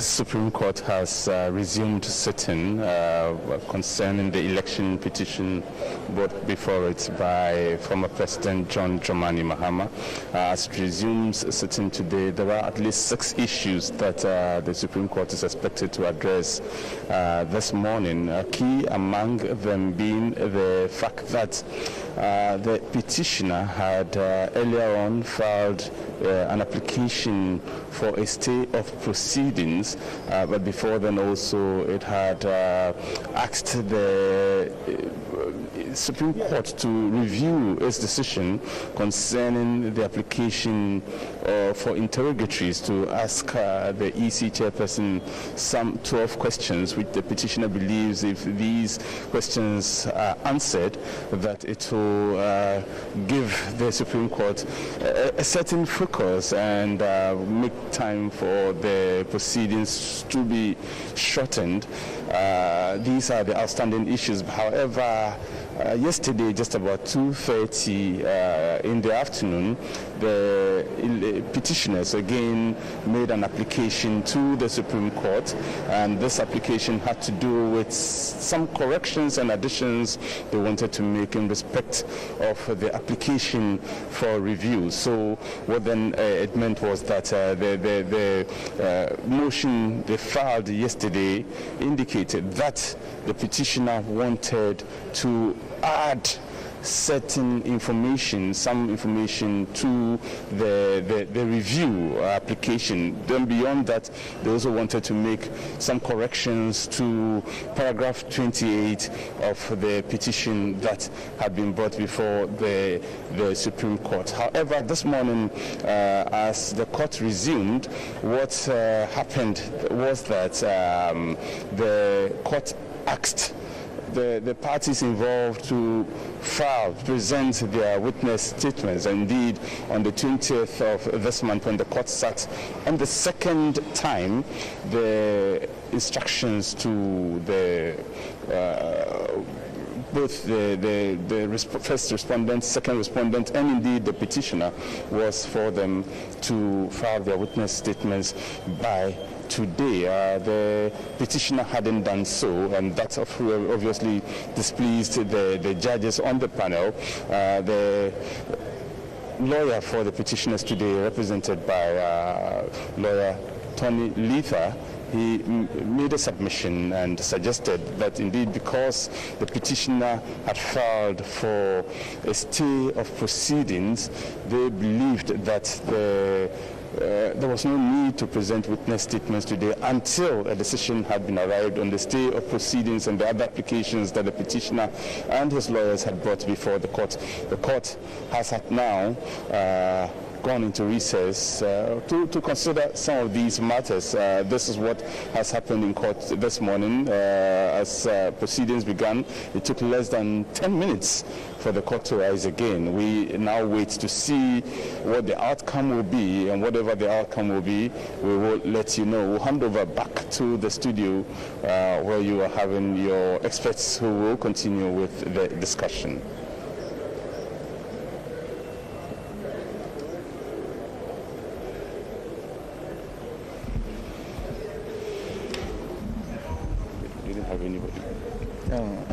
Supreme Court has resumed sitting concerning the election petition brought before it by former President John Dramani Mahama. As it resumes sitting today, there are at least 6 issues that the Supreme Court is expected to address this morning. Key among them being the fact that the petitioner had earlier on filed an application for a stay of proceedings, but before then also it had asked the Supreme Court to review its decision concerning the application for interrogatories to ask the EC chairperson some 12 questions which the petitioner believes if these questions are answered that it will give the Supreme Court a certain focus and make time for the proceedings to be shortened. These are the outstanding issues. However, yesterday, just about 2:30 in the afternoon, the petitioners again made an application to the Supreme Court, and this application had to do with some corrections and additions they wanted to make in respect of the application for review. So what then it meant was that the motion they filed yesterday indicated that the petitioner wanted to add certain information, some information to the review application. Then beyond that, they also wanted to make some corrections to paragraph 28 of the petition that had been brought before the Supreme Court. However, this morning, as the court resumed, what happened was that the court asked the parties involved to present their witness statements. Indeed, on the 20th of this month, when the court sat on the second time, the instructions to the both the first respondent, second respondent, and indeed the petitioner was for them to file their witness statements by today. The petitioner hadn't done so, and that obviously displeased the judges on the panel. The lawyer for the petitioners today, represented by lawyer Tony Letha, he made a submission and suggested that indeed because the petitioner had filed for a stay of proceedings, they believed that there was no need to present witness statements today until a decision had been arrived on the stay of proceedings and the other applications that the petitioner and his lawyers had brought before the court. The court has now gone into recess to consider some of these matters. This is what has happened in court this morning. As proceedings began, it took less than 10 minutes for the court to rise again. We now wait to see what the outcome will be, and whatever the outcome will be, we will let you know. We'll hand over back to the studio where you are having your experts who will continue with the discussion. You didn't have anybody? No.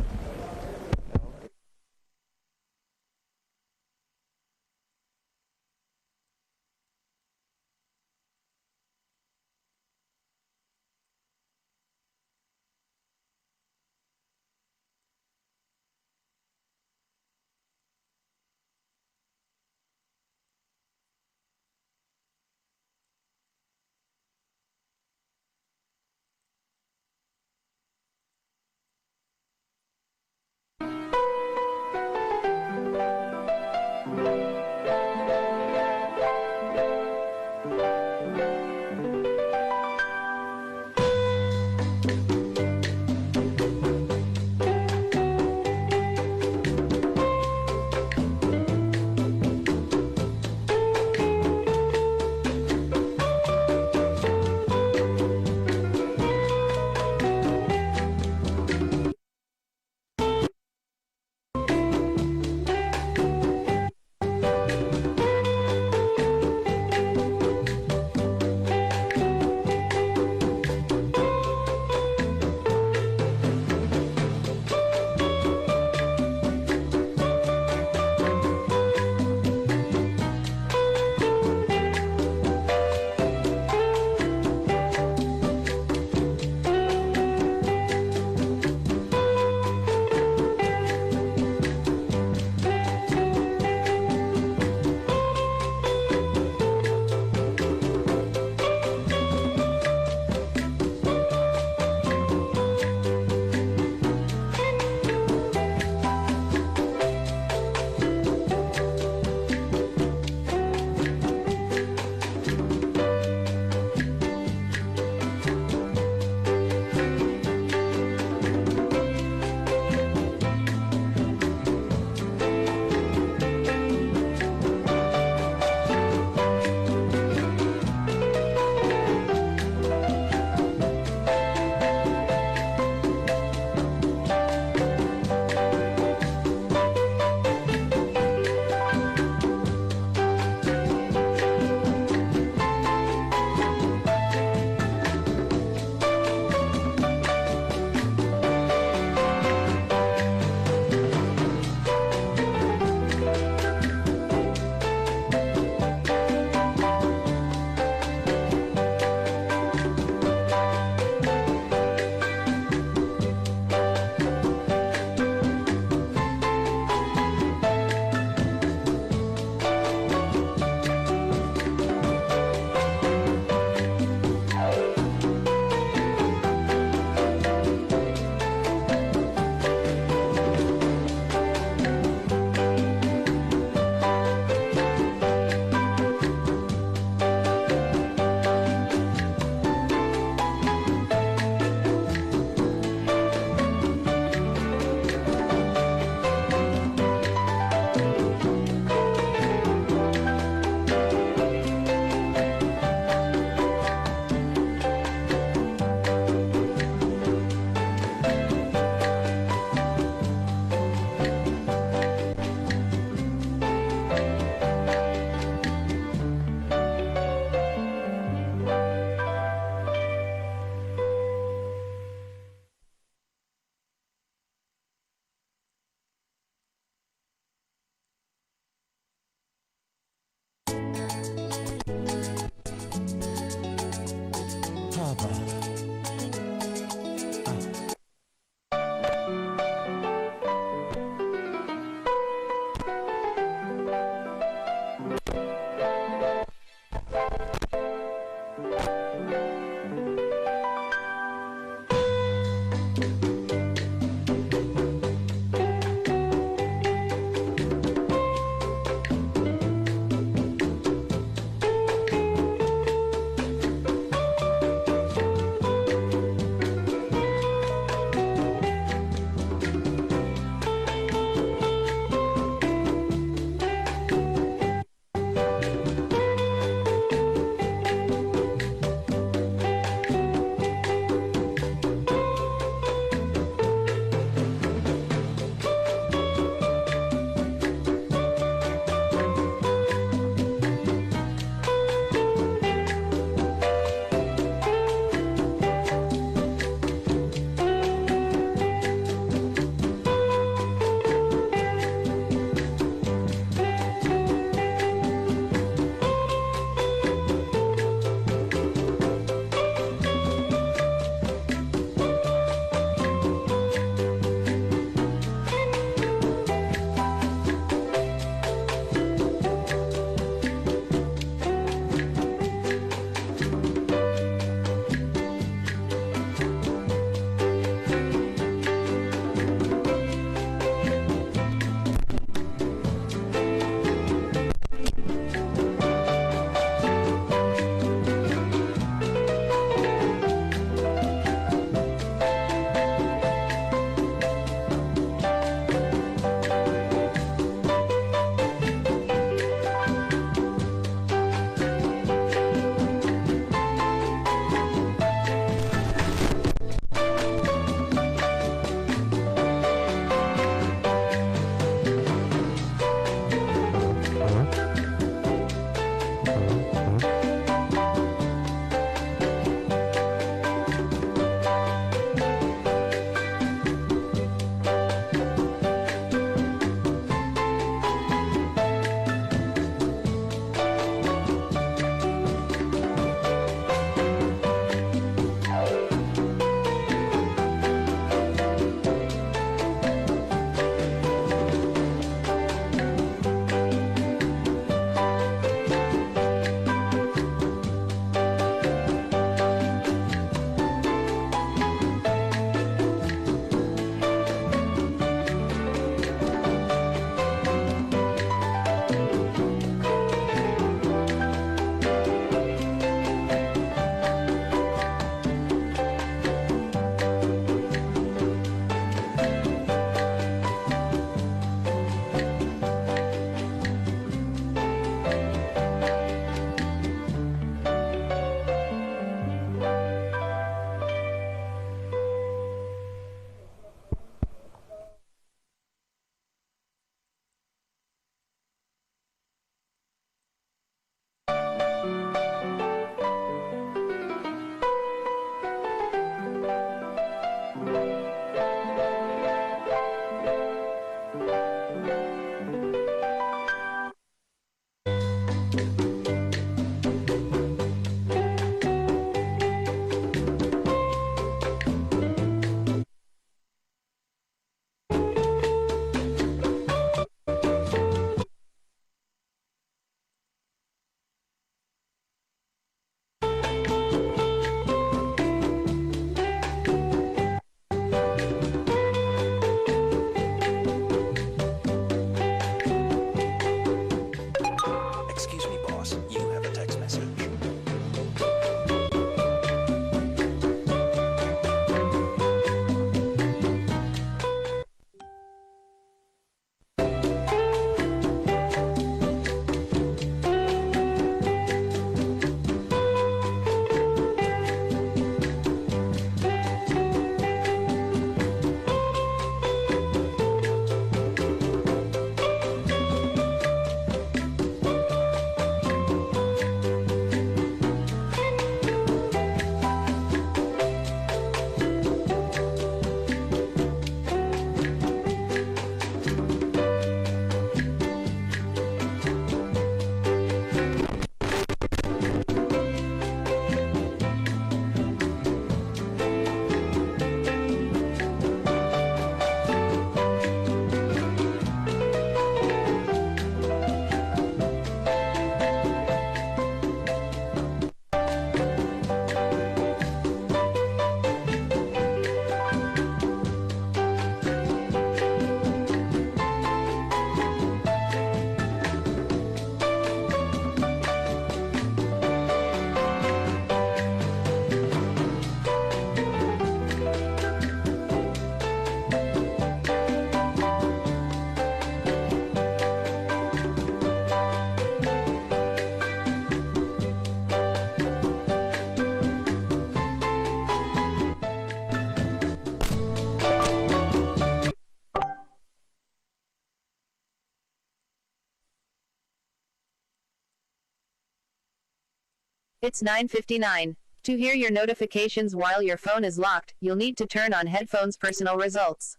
It's 9:59. To hear your notifications while your phone is locked, you'll need to turn on headphones. Personal results.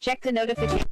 Check the notification.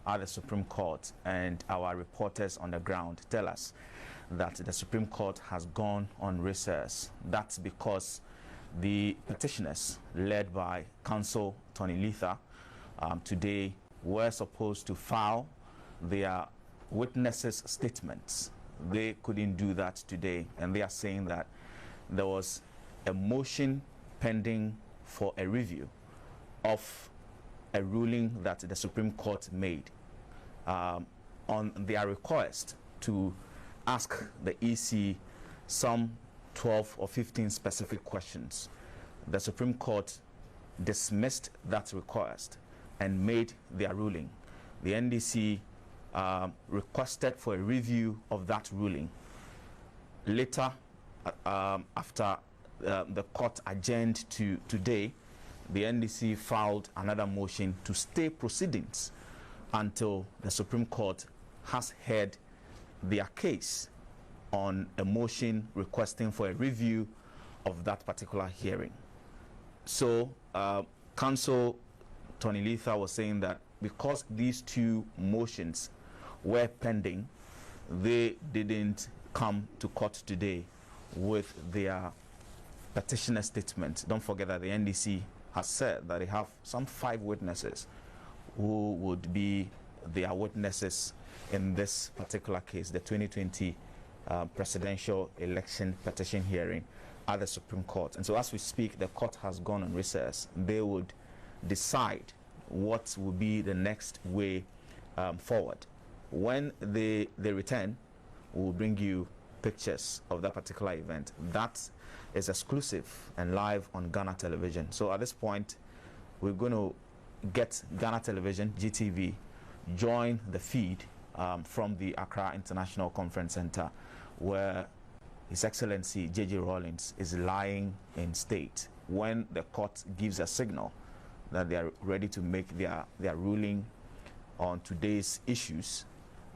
At the Supreme Court, and our reporters on the ground tell us that the Supreme Court has gone on recess. That's because the petitioners, led by counsel Tony Letha, today were supposed to file their witnesses' statements. They couldn't do that today, and they are saying that there was a motion pending for a review of a ruling that the Supreme Court made on their request to ask the EC some 12 or 15 specific questions. The Supreme Court dismissed that request and made their ruling. The NDC requested for a review of that ruling. Later, after the court adjourned to today, the NDC filed another motion to stay proceedings until the Supreme Court has heard their case on a motion requesting for a review of that particular hearing. So, counsel Tony Letha was saying that because these two motions were pending, they didn't come to court today with their petitioner statement. Don't forget that the NDC has said that they have some 5 witnesses who would be their witnesses in this particular case, the 2020 presidential election petition hearing at the Supreme Court. And so as we speak, the court has gone on recess. They would decide what will be the next way forward. When they return, we'll bring you pictures of that particular event. That is exclusive and live on Ghana Television. So at this point, we're going to get Ghana Television, GTV, join the feed from the Accra International Conference Center, where His Excellency J.J. Rawlings is lying in state. When the court gives a signal that they are ready to make their ruling on today's issues,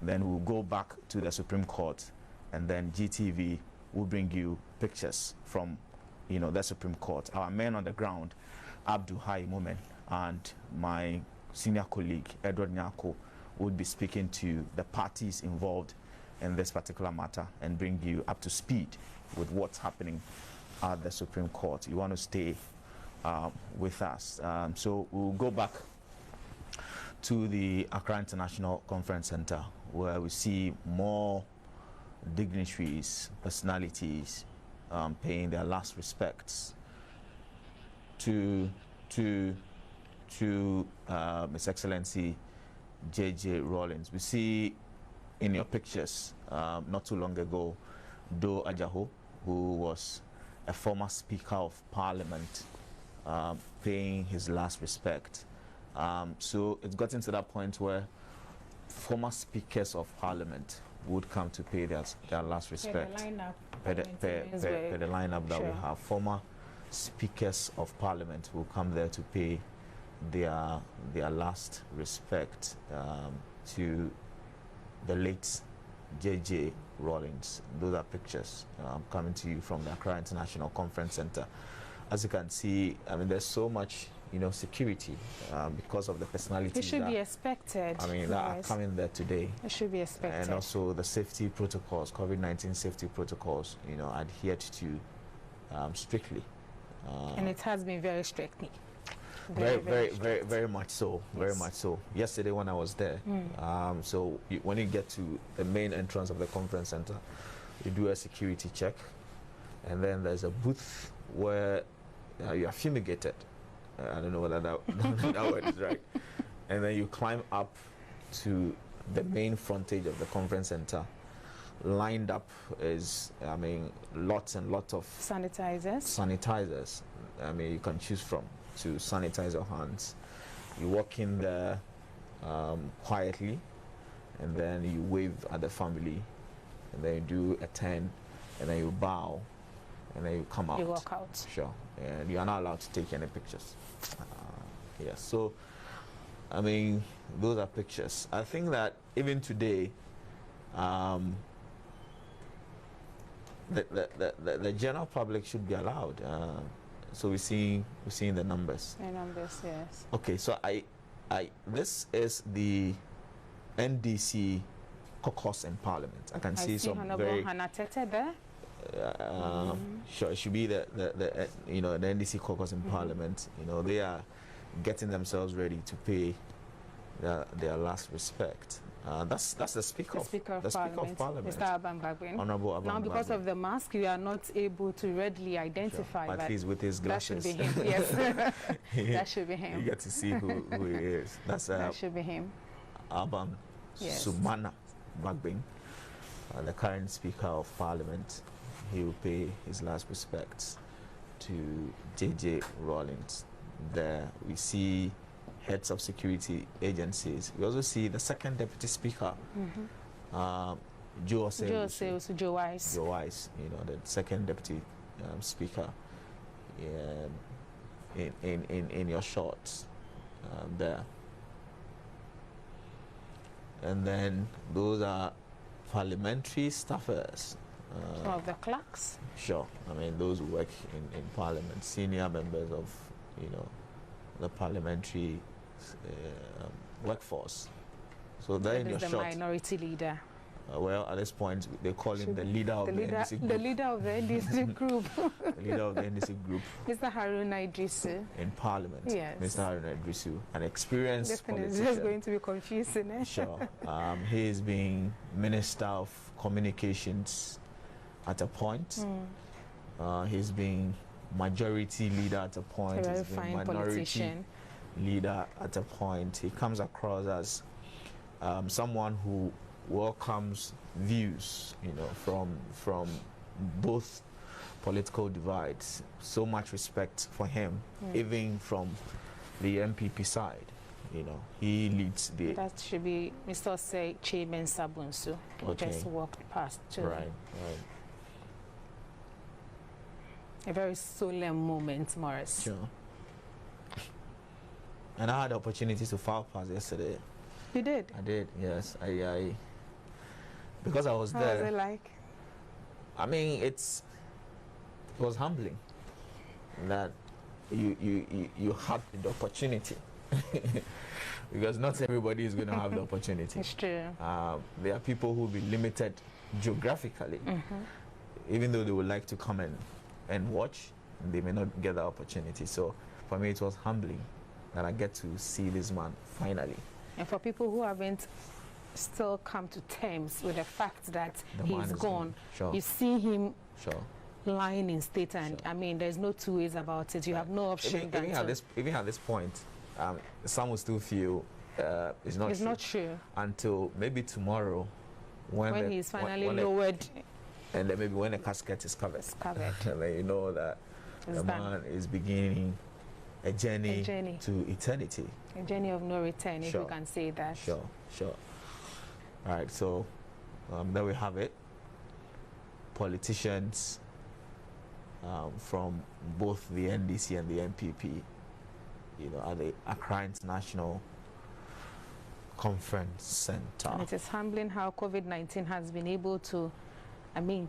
then we'll go back to the Supreme Court, and then GTV will bring you pictures from the Supreme Court. Our men on the ground, Abdul Hai Momen, and my senior colleague, Edward Nyako, would be speaking to the parties involved in this particular matter and bring you up to speed with what's happening at the Supreme Court. You want to stay with us. So we'll go back to the Accra International Conference Center, where we see more dignitaries, personalities paying their last respects to His Excellency J.J. Rawlings. We see in your pictures not too long ago Do Ajaho, who was a former Speaker of Parliament, paying his last respect. So it's gotten to that point where former Speakers of Parliament would come to pay their last respect. Per the lineup that we have. Former Speakers of Parliament will come there to pay their last respect to the late J.J. Rawlings. Those are pictures coming to you from the Accra International Conference Center. As you can see, I mean, there's so much, security because of the personality. It should be expected. I mean, that are coming there today. It should be expected. And also the safety protocols, COVID-19 safety protocols, adhered to strictly. And it has been very strictly. Very much so. Yes. Very much so. Yesterday when I was there, so when you get to the main entrance of the conference center, you do a security check, and then there's a booth where you are fumigated. I don't know whether that word is right. And then you climb up to the main frontage of the conference center. Lined up is, lots and lots of sanitizers. You can choose from to sanitize your hands. You walk in there quietly, and then you wave at the family, and then you do a turn, and then you bow, and then you come out. You walk out. Sure. And you are not allowed to take any pictures. Yes. So, those are pictures. I think that even today, the general public should be allowed. So we're seeing the numbers. The numbers, yes. Okay, so this is the NDC caucus in Parliament. I can see some very. Hannah Tete there. Sure, it should be the NDC caucus in Parliament. They are getting themselves ready to pay their last respect. That's the Speaker of Parliament, Mr. Aban Bagbin. Honorable Aban Now, because Bagbin. Of the mask, you are not able to readily identify. Sure. But he's with his glasses. That should be him. Yes, that should be him. You get to see who he is. That should be him. Aban Sumana Bagbin, the current Speaker of Parliament. He will pay his last respects to J.J. Rawlings. There we see heads of security agencies. We also see the second Deputy Speaker, Joe Wise, the second Deputy Speaker in your shots there. And then those are parliamentary staffers. Some of the clerks? Sure. Those who work in Parliament, senior members of, the parliamentary workforce. So they're in your shot. The minority leader. Well, at this point, they call him the leader of the NDC group. The leader of the NDC group. The leader of the NDC group. Mr. Haruna Idrisu. In Parliament. Yes. Mr. Haruna Idrisu, an experienced politician. It's just going to be confusing. Eh? Sure. He is being Minister of Communications at a point. He's being majority leader at a point. A very He's fine minority politician. Leader at a point. He comes across as someone who welcomes views, from both political divides. So much respect for him, even from the MPP side. He leads the. That should be Mr. Osei Chairman Sabunsu. Who just walked past too. Right. A very solemn moment, Morris. Sure. And I had the opportunity to file pass yesterday. You did? I did, yes. I because I was there. How was it like? It was humbling. that you have the opportunity. Because not everybody is going to have the opportunity. It's true. There are people who will be limited geographically, even though they would like to come and watch, they may not get the opportunity. So for me, it was humbling that I get to see this man finally. And for people who haven't still come to terms with the fact that he's gone, sure. You see him Sure. lying in state, and I mean, there's no two ways about it. You have no option. Even at this point, some will still feel it's not true until maybe tomorrow when he's finally lowered, and then maybe when the casket is covered. And then you know that the man is beginning a journey to eternity. A journey of no return, if you can say that. Sure. All right, so there we have it. Politicians from both the NDC and the NPP, at the Accra International Conference Center. And it is humbling how COVID-19 has been able to,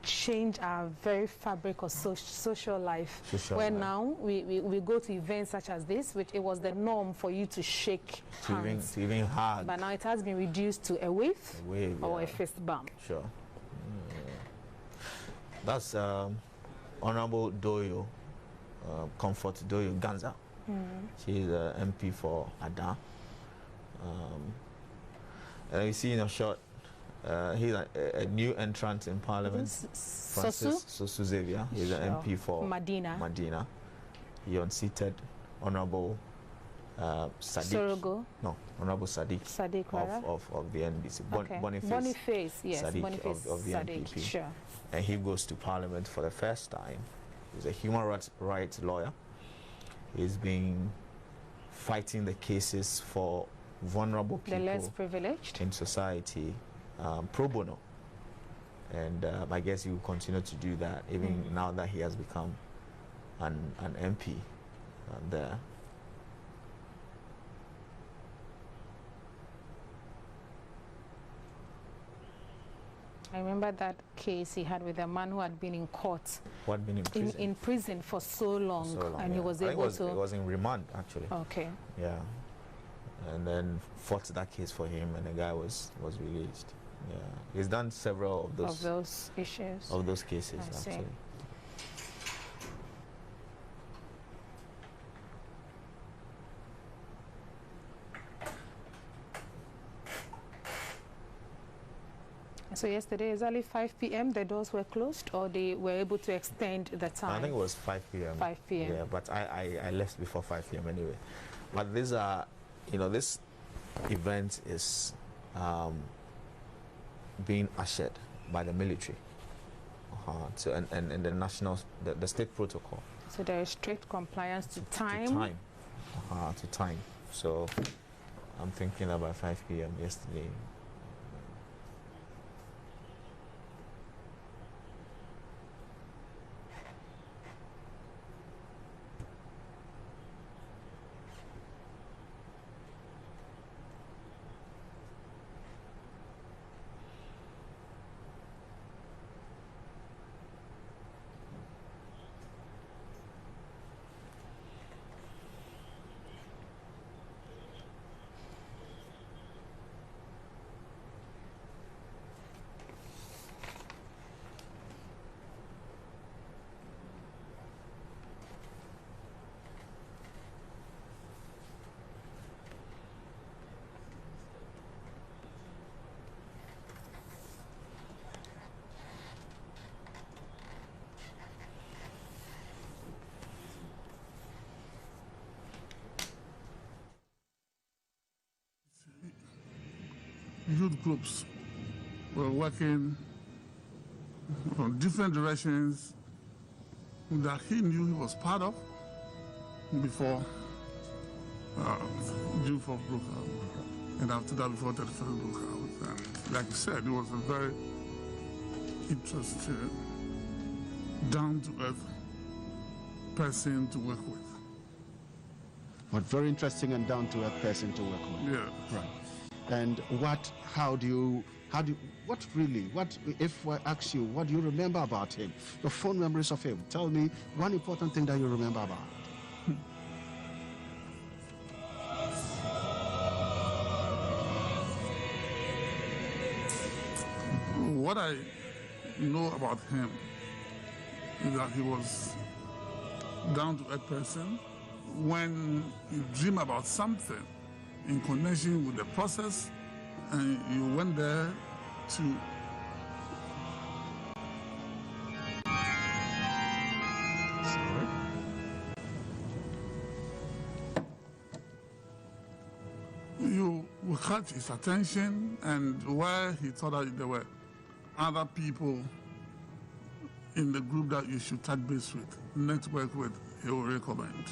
change our very fabric of social life. Now we go to events such as this, which it was the norm for you to shake hands. To even hug. But now it has been reduced to a wave or a fist bump. Sure. That's Honorable Doyo, Comfort Doyo Ganza. She's an MP for Ada. And you see in a shot, he's a new entrant in Parliament. Francis Sosu Xavier. He's an MP for Madina. He unseated Honorable Sadiq. Honorable Sadiq of the NDC. Boniface, yes. Sadiq Boniface of the NPP. Sure. And he goes to Parliament for the first time. He's a human rights lawyer. He's been fighting the cases for vulnerable people, the less privileged in society, pro bono. And I guess he will continue to do that even now that he has become an MP there. I remember that case he had with a man who had been in court. Who had been in prison? In prison for so long, and he was able to... It was in remand, actually. Okay. Yeah. And then fought that case for him, and the guy was released. Yeah. He's done several of those issues. Of those cases, actually. So yesterday, exactly 5 p.m., the doors were closed, or they were able to extend the time? I think it was 5 p.m. 5 p.m. Yeah, but I left before 5 p.m. anyway. But these are, this event is being ushered by the military. So and the national, the state protocol. So there is strict compliance to time. To time. So I'm thinking about 5 p.m. yesterday. Youth groups were working on different directions that he knew he was part of before June 4th broke out, and after that before 31st broke out. And like I said, it was a very interesting, down-to-earth person to work with. But very interesting and down-to-earth person to work with. Yeah. Right. And how do you If I ask you, what do you remember about him? Your fond memories of him. Tell me one important thing that you remember about. What I know about him is that he was down-to-earth person. When you dream about something in connection with the process, and you went there to you will catch his attention, and where he thought that there were other people in the group that you should touch base with, network with, he will recommend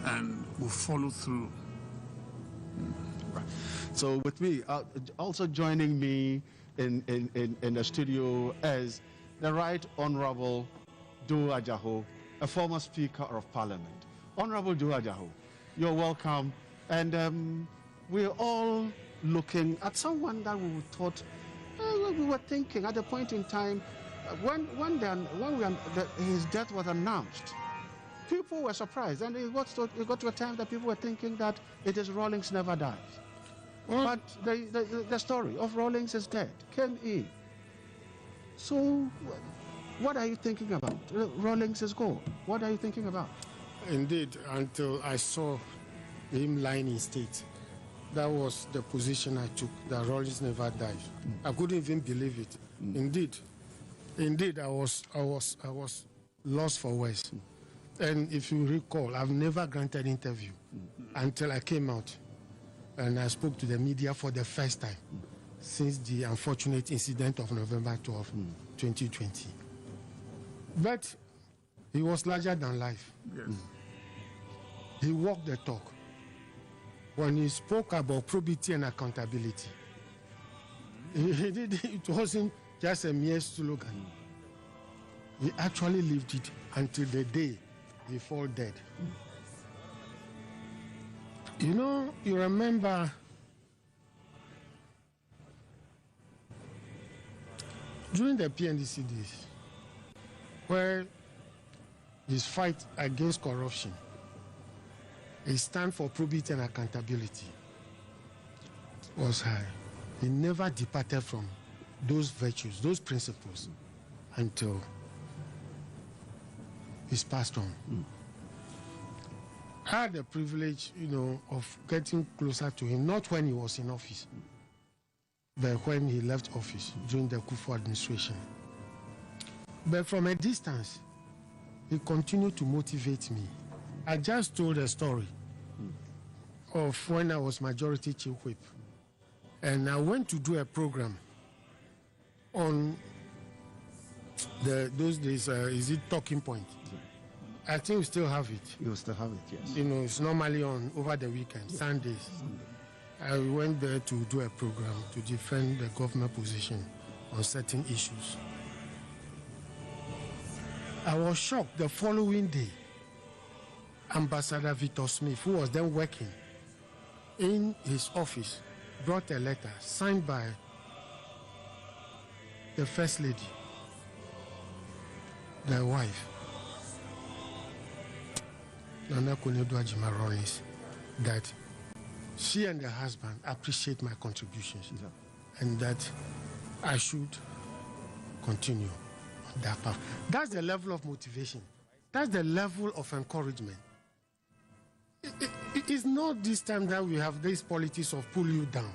and will follow through. Right. So with me, also joining me in the studio is the Right Honorable Do Ajaho, a former Speaker of Parliament. Honorable Do Ajaho, you're welcome. And we're all looking at someone that we thought, we were thinking at a point in time, when his death was announced, people were surprised, and it got to a time that people were thinking that it is Rawlings never dies. But the story of Rawlings is dead came in. So what are you thinking about? Rawlings is gone. What are you thinking about? Indeed, until I saw him lying in state, that was the position I took, that Rawlings never died. I couldn't even believe it. Indeed, I was lost for words. And if you recall, I've never granted interview until I came out and I spoke to the media for the first time since the unfortunate incident of November 12, 2020. But he was larger than life. Yes. He walked the talk. When he spoke about probity and accountability, it wasn't just a mere slogan. He actually lived it until the day he fell dead. You know, you remember during the PNDC days, where his fight against corruption, his stand for probity and accountability was high. He never departed from those virtues, those principles, until he's passed on. I had the privilege, of getting closer to him, not when he was in office, but when he left office during the Kufuor administration. But from a distance, he continued to motivate me. I just told a story of when I was Majority Chief Whip, and I went to do a program on those days, is it Talking Point? I think we still have it. You still have it, yes. It's normally on over the weekend, Sundays. I went there to do a program to defend the government position on certain issues. I was shocked the following day. Ambassador Victor Smith, who was then working in his office, brought a letter signed by the First Lady, the wife, Nana Konadu Ajima Rawlings, that she and her husband appreciate my contributions and that I should continue on that path. That's the level of motivation. That's the level of encouragement. It is not this time that we have this politics of pull you down.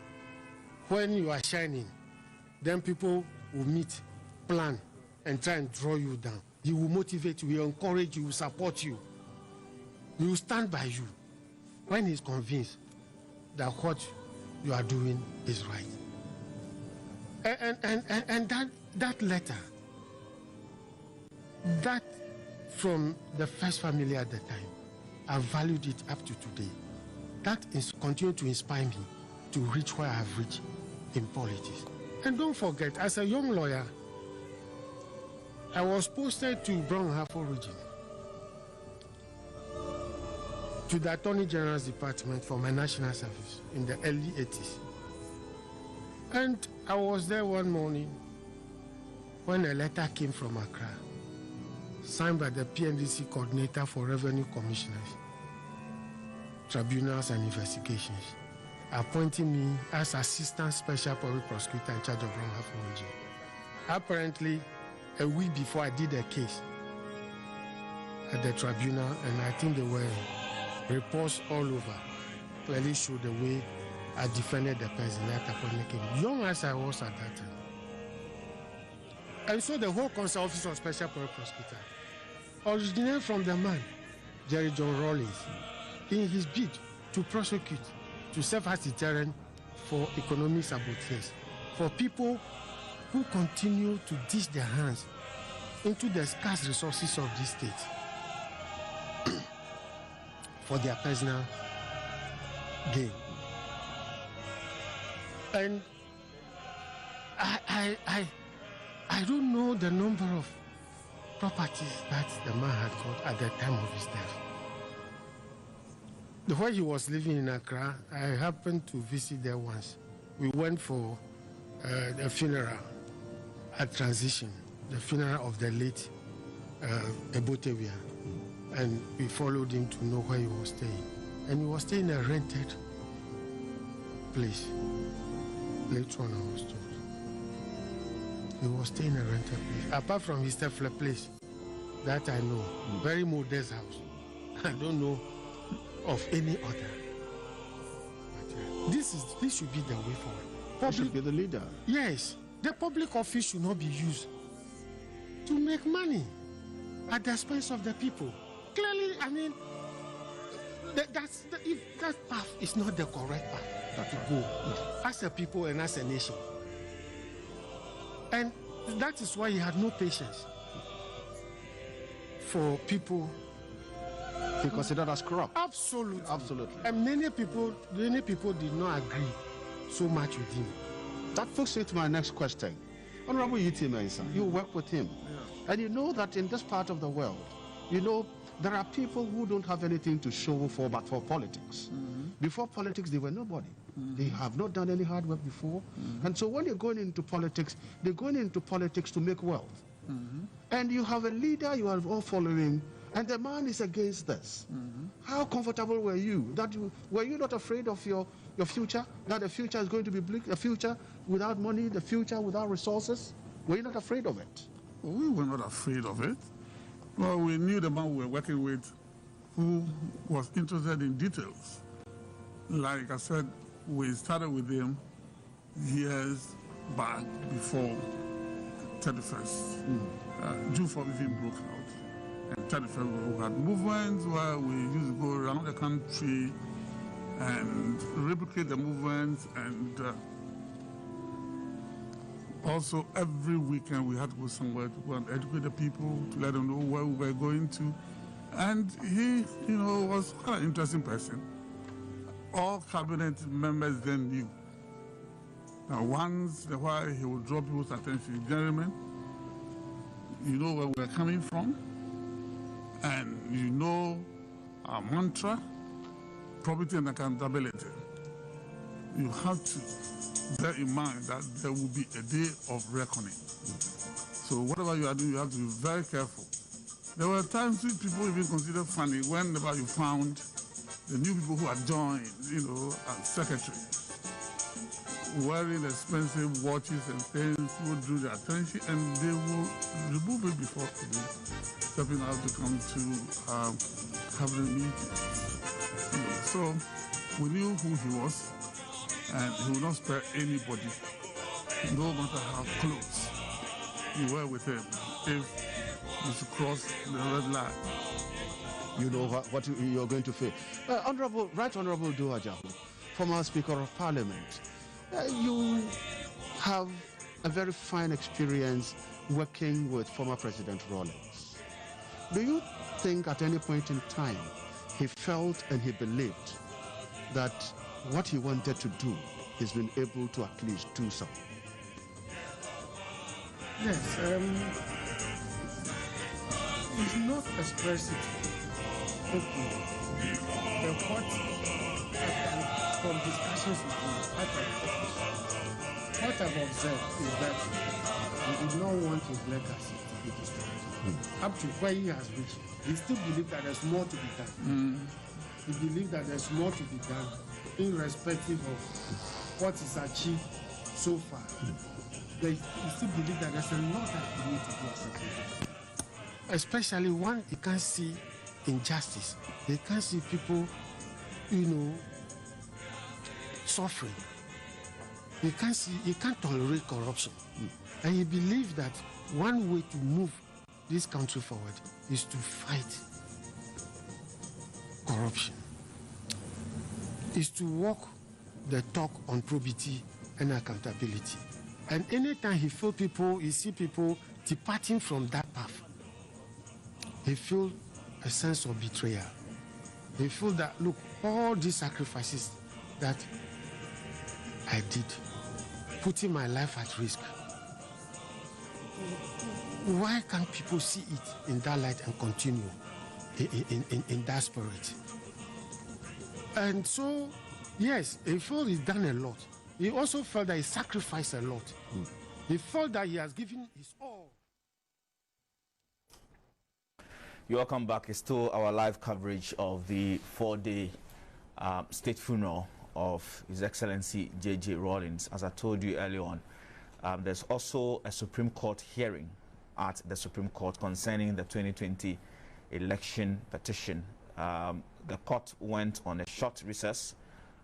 When you are shining, then people will meet, plan, and try and draw you down. He will motivate you, he will encourage you, he will support you. He will stand by you when he's convinced that what you are doing is right. And that letter, that from the first family at the time, I valued it up to today. That is continue to inspire me to reach where I have reached in politics. And don't forget, as a young lawyer, I was posted to Brown-Harford region, to the Attorney General's Department for my national service in the early 80s. And I was there one morning when a letter came from Accra, signed by the PNDC coordinator for revenue commissioners, tribunals and investigations, appointing me as assistant special public prosecutor in charge of wrongful region. Apparently, a week before I did a case at the tribunal, and I think there were reports all over, clearly showed the way I defended the person that appointment came, young as I was at that time. And so the whole council office of special public prosecutor originated from the man, Jerry John Rawlings, in his bid to prosecute, to serve as deterrent for economic saboteurs, for people who continue to dish their hands into the scarce resources of this state for their personal gain. And I don't know the number of properties that the man had got at the time of his death. When he was living in Accra, I happened to visit there once. We went for a funeral at Transition, the funeral of the late Ebotewia, and we followed him to know where he was staying. And he was staying in a rented place. Later on, I was told. He was staying in a rented place. Apart from his step-flat place, that I know, very modest house. I don't know of any other. But, this should be the way forward. Should be the leader. Yes, the public office should not be used to make money at the expense of the people. Clearly, I mean, if that path is not the correct path to go as a people and as a nation. And that is why he had no patience for people. He considered us corrupt. Absolutely. Absolutely. And many people did not agree so much with him. That takes me to my next question. Honorable Yiti Mensah, you work with him. Yeah. And you know that in this part of the world, you know, there are people who don't have anything to show for but for politics. Before politics, they were nobody. They have not done any hard work before. And so when you're going into politics, they're going into politics to make wealth. And you have a leader you are all following, and the man is against this. How comfortable were you? Were you not afraid of your future? That the future is going to be bleak, a future without money, the future without resources? Were you not afraid of it? We were not afraid of it. Well, we knew the man we were working with who was interested in details. Like I said, we started with him years back before 31st. June 4th even broke out. And 31st, we had movements where we used to go around the country and replicate the movements, and also every weekend we had to go somewhere to go and educate the people, to let them know where we were going to. And he, you know, was quite an interesting person. All cabinet members then knew. Now once in a while he would draw people's attention. Gentlemen, you know where we're coming from, and you know our mantra, probity and accountability. You have to bear in mind that there will be a day of reckoning. So whatever you are doing, you have to be very careful. There were times which people even considered funny whenever you found the new people who had joined, you know, as secretary, wearing expensive watches and things would draw their attention, and they will remove it before stepping out to come to cabinet meeting. You know, so we knew who he was, and he would not spare anybody, no matter how close you were with him, if you cross the red line. You know what you're going to face. Right Honorable Doe Ajahu, former Speaker of Parliament, you have a very fine experience working with former President Rawlings. Do you think at any point in time he felt and he believed that what he wanted to do, he's been able to at least do so? Yes, he's not expressing openly. From discussions with him, what I've observed is that he did not want his legacy to be destroyed. Up to where he has reached, he still believes that there's more to be done. He believes that there's more to be done, irrespective of what is achieved so far. He still believes that there's a lot that we need to do as a country. Especially one, you can't see injustice. You can't see people, suffering. You can't tolerate corruption. And he believes that one way to move this country forward is to fight corruption, is to walk the talk on probity and accountability. And anytime he see people departing from that path, he feels a sense of betrayal. He feels that, look, all these sacrifices that I did, putting my life at risk, why can't people see it in that light and continue in that spirit? And so, yes, he felt he's done a lot. He also felt that he sacrificed a lot. He felt that he has given his all. You're welcome back. It's still our live coverage of the 4-day state funeral of His Excellency J.J. Rawlings. As I told you earlier on, there's also a Supreme Court hearing at the Supreme Court concerning the 2020 election petition. The court went on a short recess.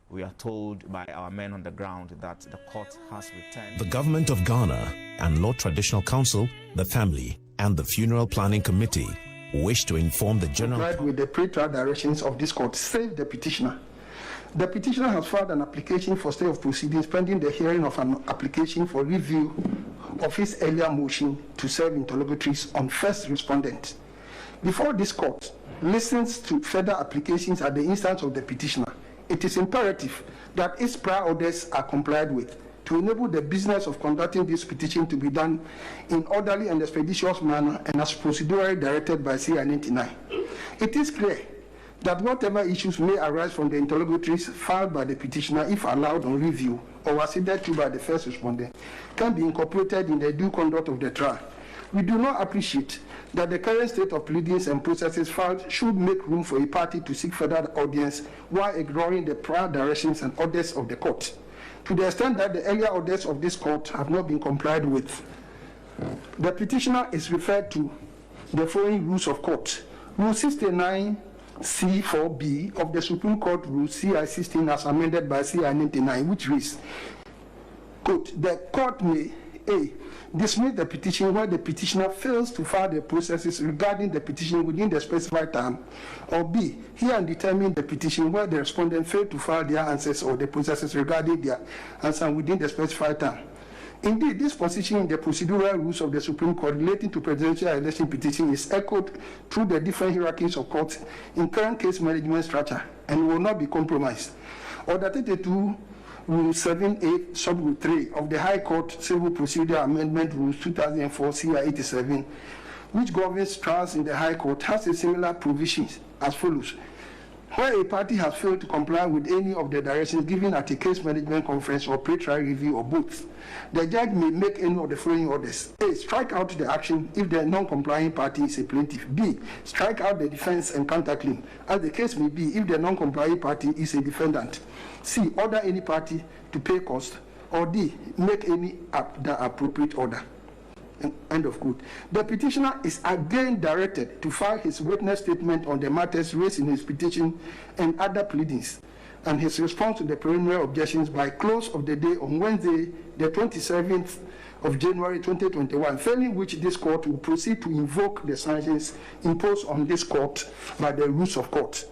We are told by our men on the ground that the court has returned. The government of Ghana and Lord Traditional Council, the family, and the Funeral Planning Committee wish to inform the general... Complied with the pre-trial directions of this court, save the petitioner. The petitioner has filed an application for stay of proceedings pending the hearing of an application for review of his earlier motion to serve interrogatories on first respondent. Before this court listens to further applications at the instance of the petitioner, it is imperative that its prior orders are complied with to enable the business of conducting this petition to be done in orderly and expeditious manner and as procedurally directed by CI 99. It is clear that whatever issues may arise from the interrogatories filed by the petitioner, if allowed on review or acceded to by the first respondent, can be incorporated in the due conduct of the trial. We do not appreciate that the current state of pleadings and processes filed should make room for a party to seek further audience while ignoring the prior directions and orders of the court. To the extent that the earlier orders of this court have not been complied with, the petitioner is referred to the following rules of court. Rule 69C4B of the Supreme Court Rule CI 16 as amended by CI 99, which reads, quote, the court may A, dismiss the petition where the petitioner fails to file the processes regarding the petition within the specified time, or B, hear and determine the petition where the respondent failed to file their answers or the processes regarding their answer within the specified time. Indeed, this position in the procedural rules of the Supreme Court relating to presidential election petition is echoed through the different hierarchies of courts in current case management structure and will not be compromised. Order 32 Rule 7A, Sub-Rule 3 of the High Court Civil Procedure Amendment Rules 2004 CI 87, which governs trials in the High Court, has a similar provisions as follows. Where a party has failed to comply with any of the directions given at a case management conference or pre-trial review or both, the judge may make any of the following orders. A, strike out the action if the non-complying party is a plaintiff. B, strike out the defense and counterclaim, as the case may be if the non-complying party is a defendant. C, order any party to pay cost. Or D, make any the appropriate order. End of quote. The petitioner is again directed to file his witness statement on the matters raised in his petition and other pleadings, and his response to the preliminary objections by close of the day on Wednesday, the 27th of January 2021, failing which this court will proceed to invoke the sanctions imposed on this court by the rules of court.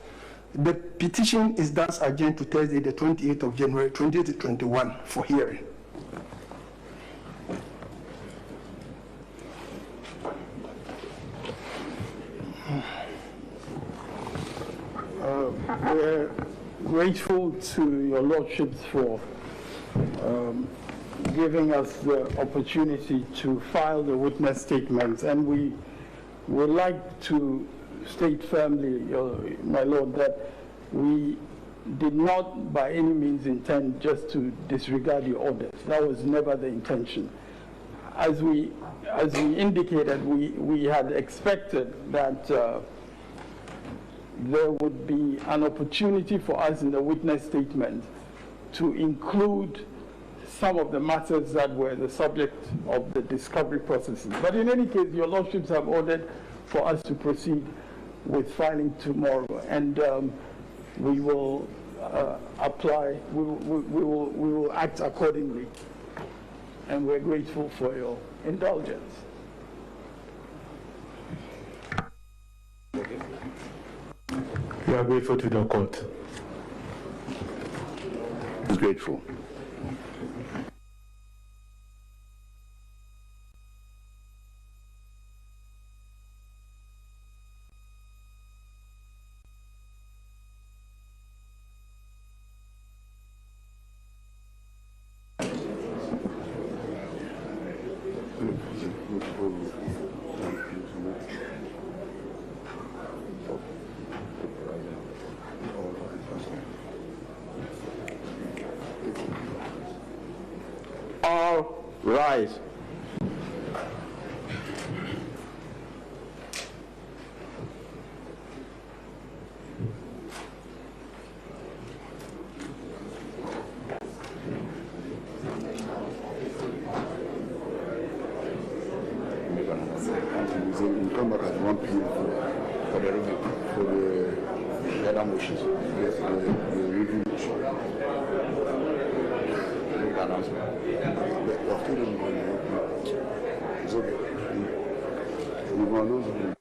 The petition is thus adjourned to Thursday, the 28th of January 2021 for hearing. We're grateful to your lordships for giving us the opportunity to file the witness statements, and we would like to state firmly, my lord, that we did not by any means intend just to disregard the orders. That was never the intention. As we indicated, we had expected that there would be an opportunity for us in the witness statement to include some of the matters that were the subject of the discovery processes. But in any case, your lordships have ordered for us to proceed with filing tomorrow, and we will apply, we will act accordingly, and we're grateful for your indulgence. We are grateful to the court. It's grateful. All rise. We'll come back at 1 p.m. for the review, for the other motions, the review motion. The announcement. It's okay. We will announce.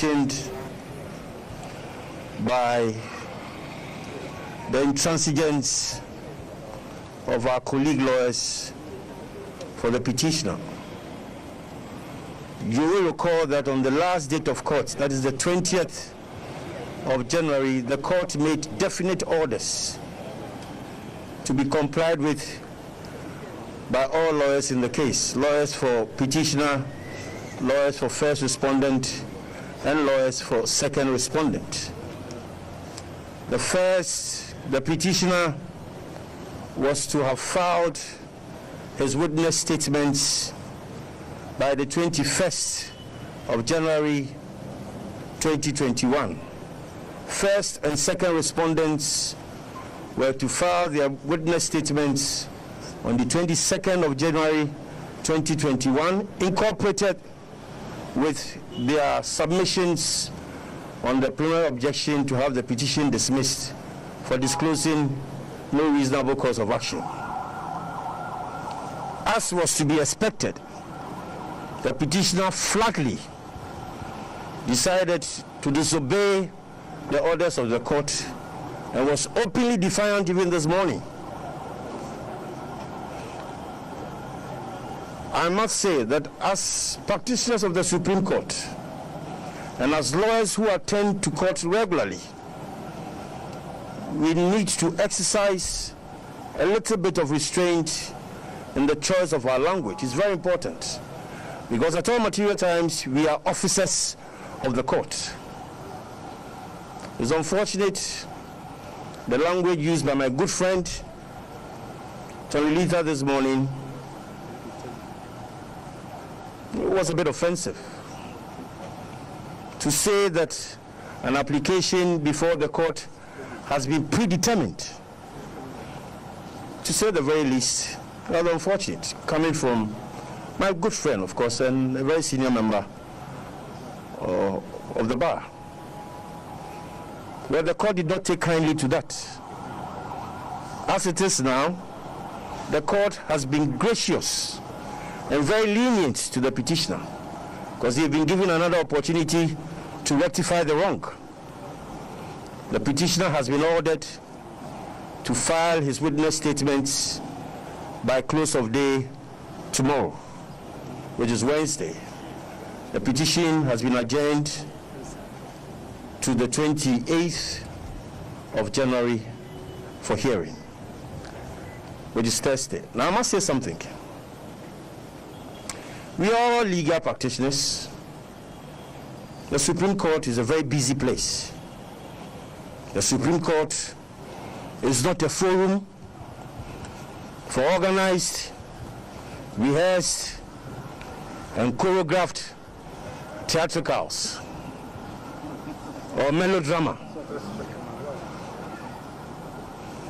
captioned by the intransigence of our colleague lawyers for the petitioner. You will recall that on the last date of court, that is the 20th of January, the court made definite orders to be complied with by all lawyers in the case, lawyers for petitioner, lawyers for first respondent, and lawyers for second respondent. The petitioner was to have filed his witness statements by the 21st of January 2021. First and second respondents were to file their witness statements on the 22nd of January 2021, incorporated with their submissions on the preliminary objection to have the petition dismissed for disclosing no reasonable cause of action. As was to be expected, the petitioner flatly decided to disobey the orders of the court and was openly defiant even this morning. I must say that as practitioners of the Supreme Court and as lawyers who attend to court regularly, we need to exercise a little bit of restraint in the choice of our language. It's very important, because at all material times we are officers of the court. It's unfortunate the language used by my good friend Tony Lita this morning was a bit offensive. To say that an application before the court has been predetermined, to say the very least, rather unfortunate, coming from my good friend, of course, and a very senior member of the bar. Well, the court did not take kindly to that. As it is now, the court has been gracious and very lenient to the petitioner, because they've been given another opportunity to rectify the wrong. The petitioner has been ordered to file his witness statements by close of day tomorrow, which is Wednesday. The petition has been adjourned to the 28th of January for hearing, which is Thursday. Now, I must say something. We are all legal practitioners. The Supreme Court is a very busy place. The Supreme Court is not a forum for organized, rehearsed, and choreographed theatricals or melodrama.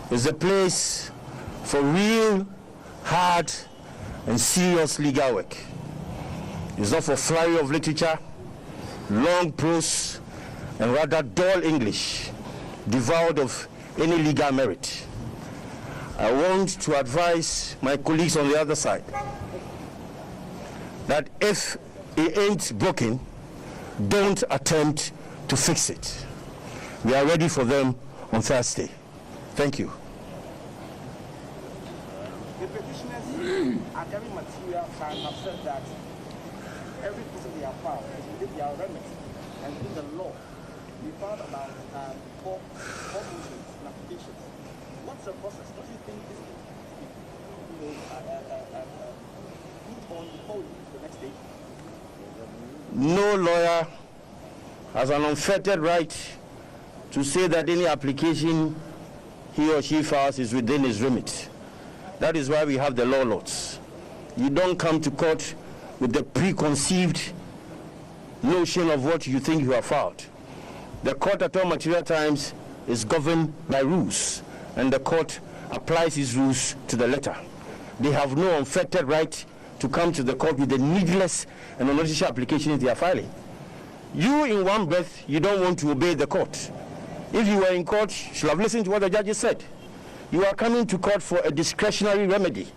It's a place for real, hard, and serious legal work. It's not for flurry of literature, long prose, and rather dull English, devoid of any legal merit. I want to advise my colleagues on the other side that if it ain't broken, don't attempt to fix it. We are ready for them on Thursday. Thank you. The petitioners at every material time have said that every person they have filed is within their remit and within the law. We found about four motions and applications. What's the process? Don't you think this will move on before we move to the next stage? No lawyer has an unfettered right to say that any application he or she files is within his remit. That is why we have the law lords. You don't come to court with the preconceived notion of what you think you have filed. The court at all material times is governed by rules, and the court applies these rules to the letter. They have no unfettered right to come to the court with the needless and unnecessary applications they are filing. You, in one breath, you don't want to obey the court. If you were in court, you should have listened to what the judges said. You are coming to court for a discretionary remedy.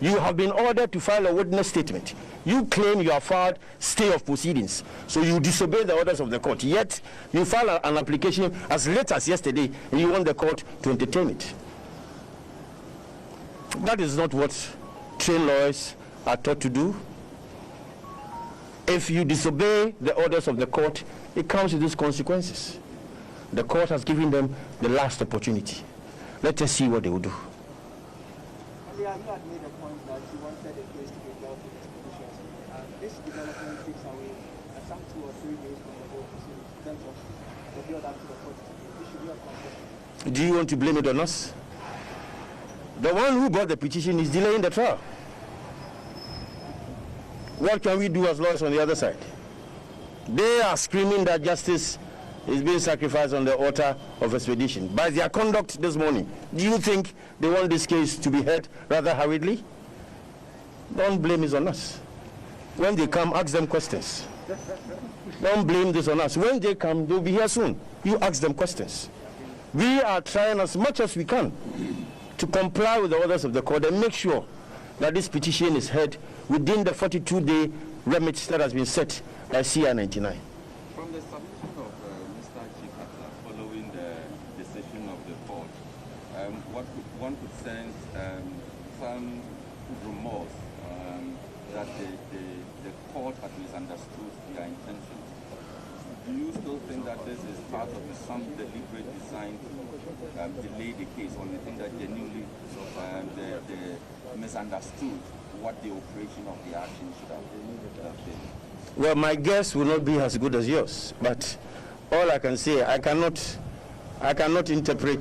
You have been ordered to file a witness statement. You claim you have filed stay of proceedings, so you disobey the orders of the court. Yet you file an application as late as yesterday, and you want the court to entertain it. That is not what trained lawyers are taught to do. If you disobey the orders of the court, it comes with these consequences. The court has given them the last opportunity. Let us see what they will do. You had made a point that you wanted a case to be dealt with expeditiously. This development takes away some 2 or 3 days from the whole proceedings in terms of the build up to the court. This should be a contest. Do you want to blame it on us? The one who brought the petition is delaying the trial. What can we do as lawyers on the other side? They are screaming that justice is being sacrificed on the altar of expedition. By their conduct this morning, do you think they want this case to be heard rather hurriedly? Don't blame this on us. When they come, ask them questions. Don't blame this on us. When they come, they'll be here soon. You ask them questions. We are trying as much as we can to comply with the orders of the court and make sure that this petition is heard within the 42-day remit that has been set by CR 99. From the submission of Mr. Chikata following the decision of the court, one could sense some remorse that the court had misunderstood their intentions. Do you still think that this is part of some deliberate design to delay the case, or you think that genuinely they misunderstood what the operation of the action should have been? Well, my guess will not be as good as yours, but all I can say, I cannot interpret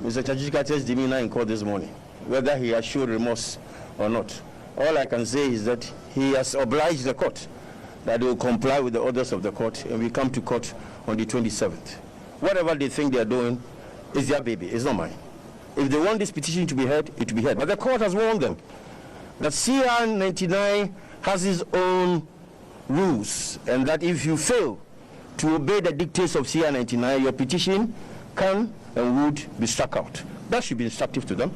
Mr. Chajikata's demeanor in court this morning, whether he has showed remorse or not. All I can say is that he has obliged the court that they will comply with the orders of the court, and we come to court on the 27th. Whatever they think they are doing is their baby, it's not mine. If they want this petition to be heard, it will be heard. But the court has warned them that CR 99 has its own rules, and that if you fail to obey the dictates of CR 99, your petition can and would be struck out. That should be instructive to them.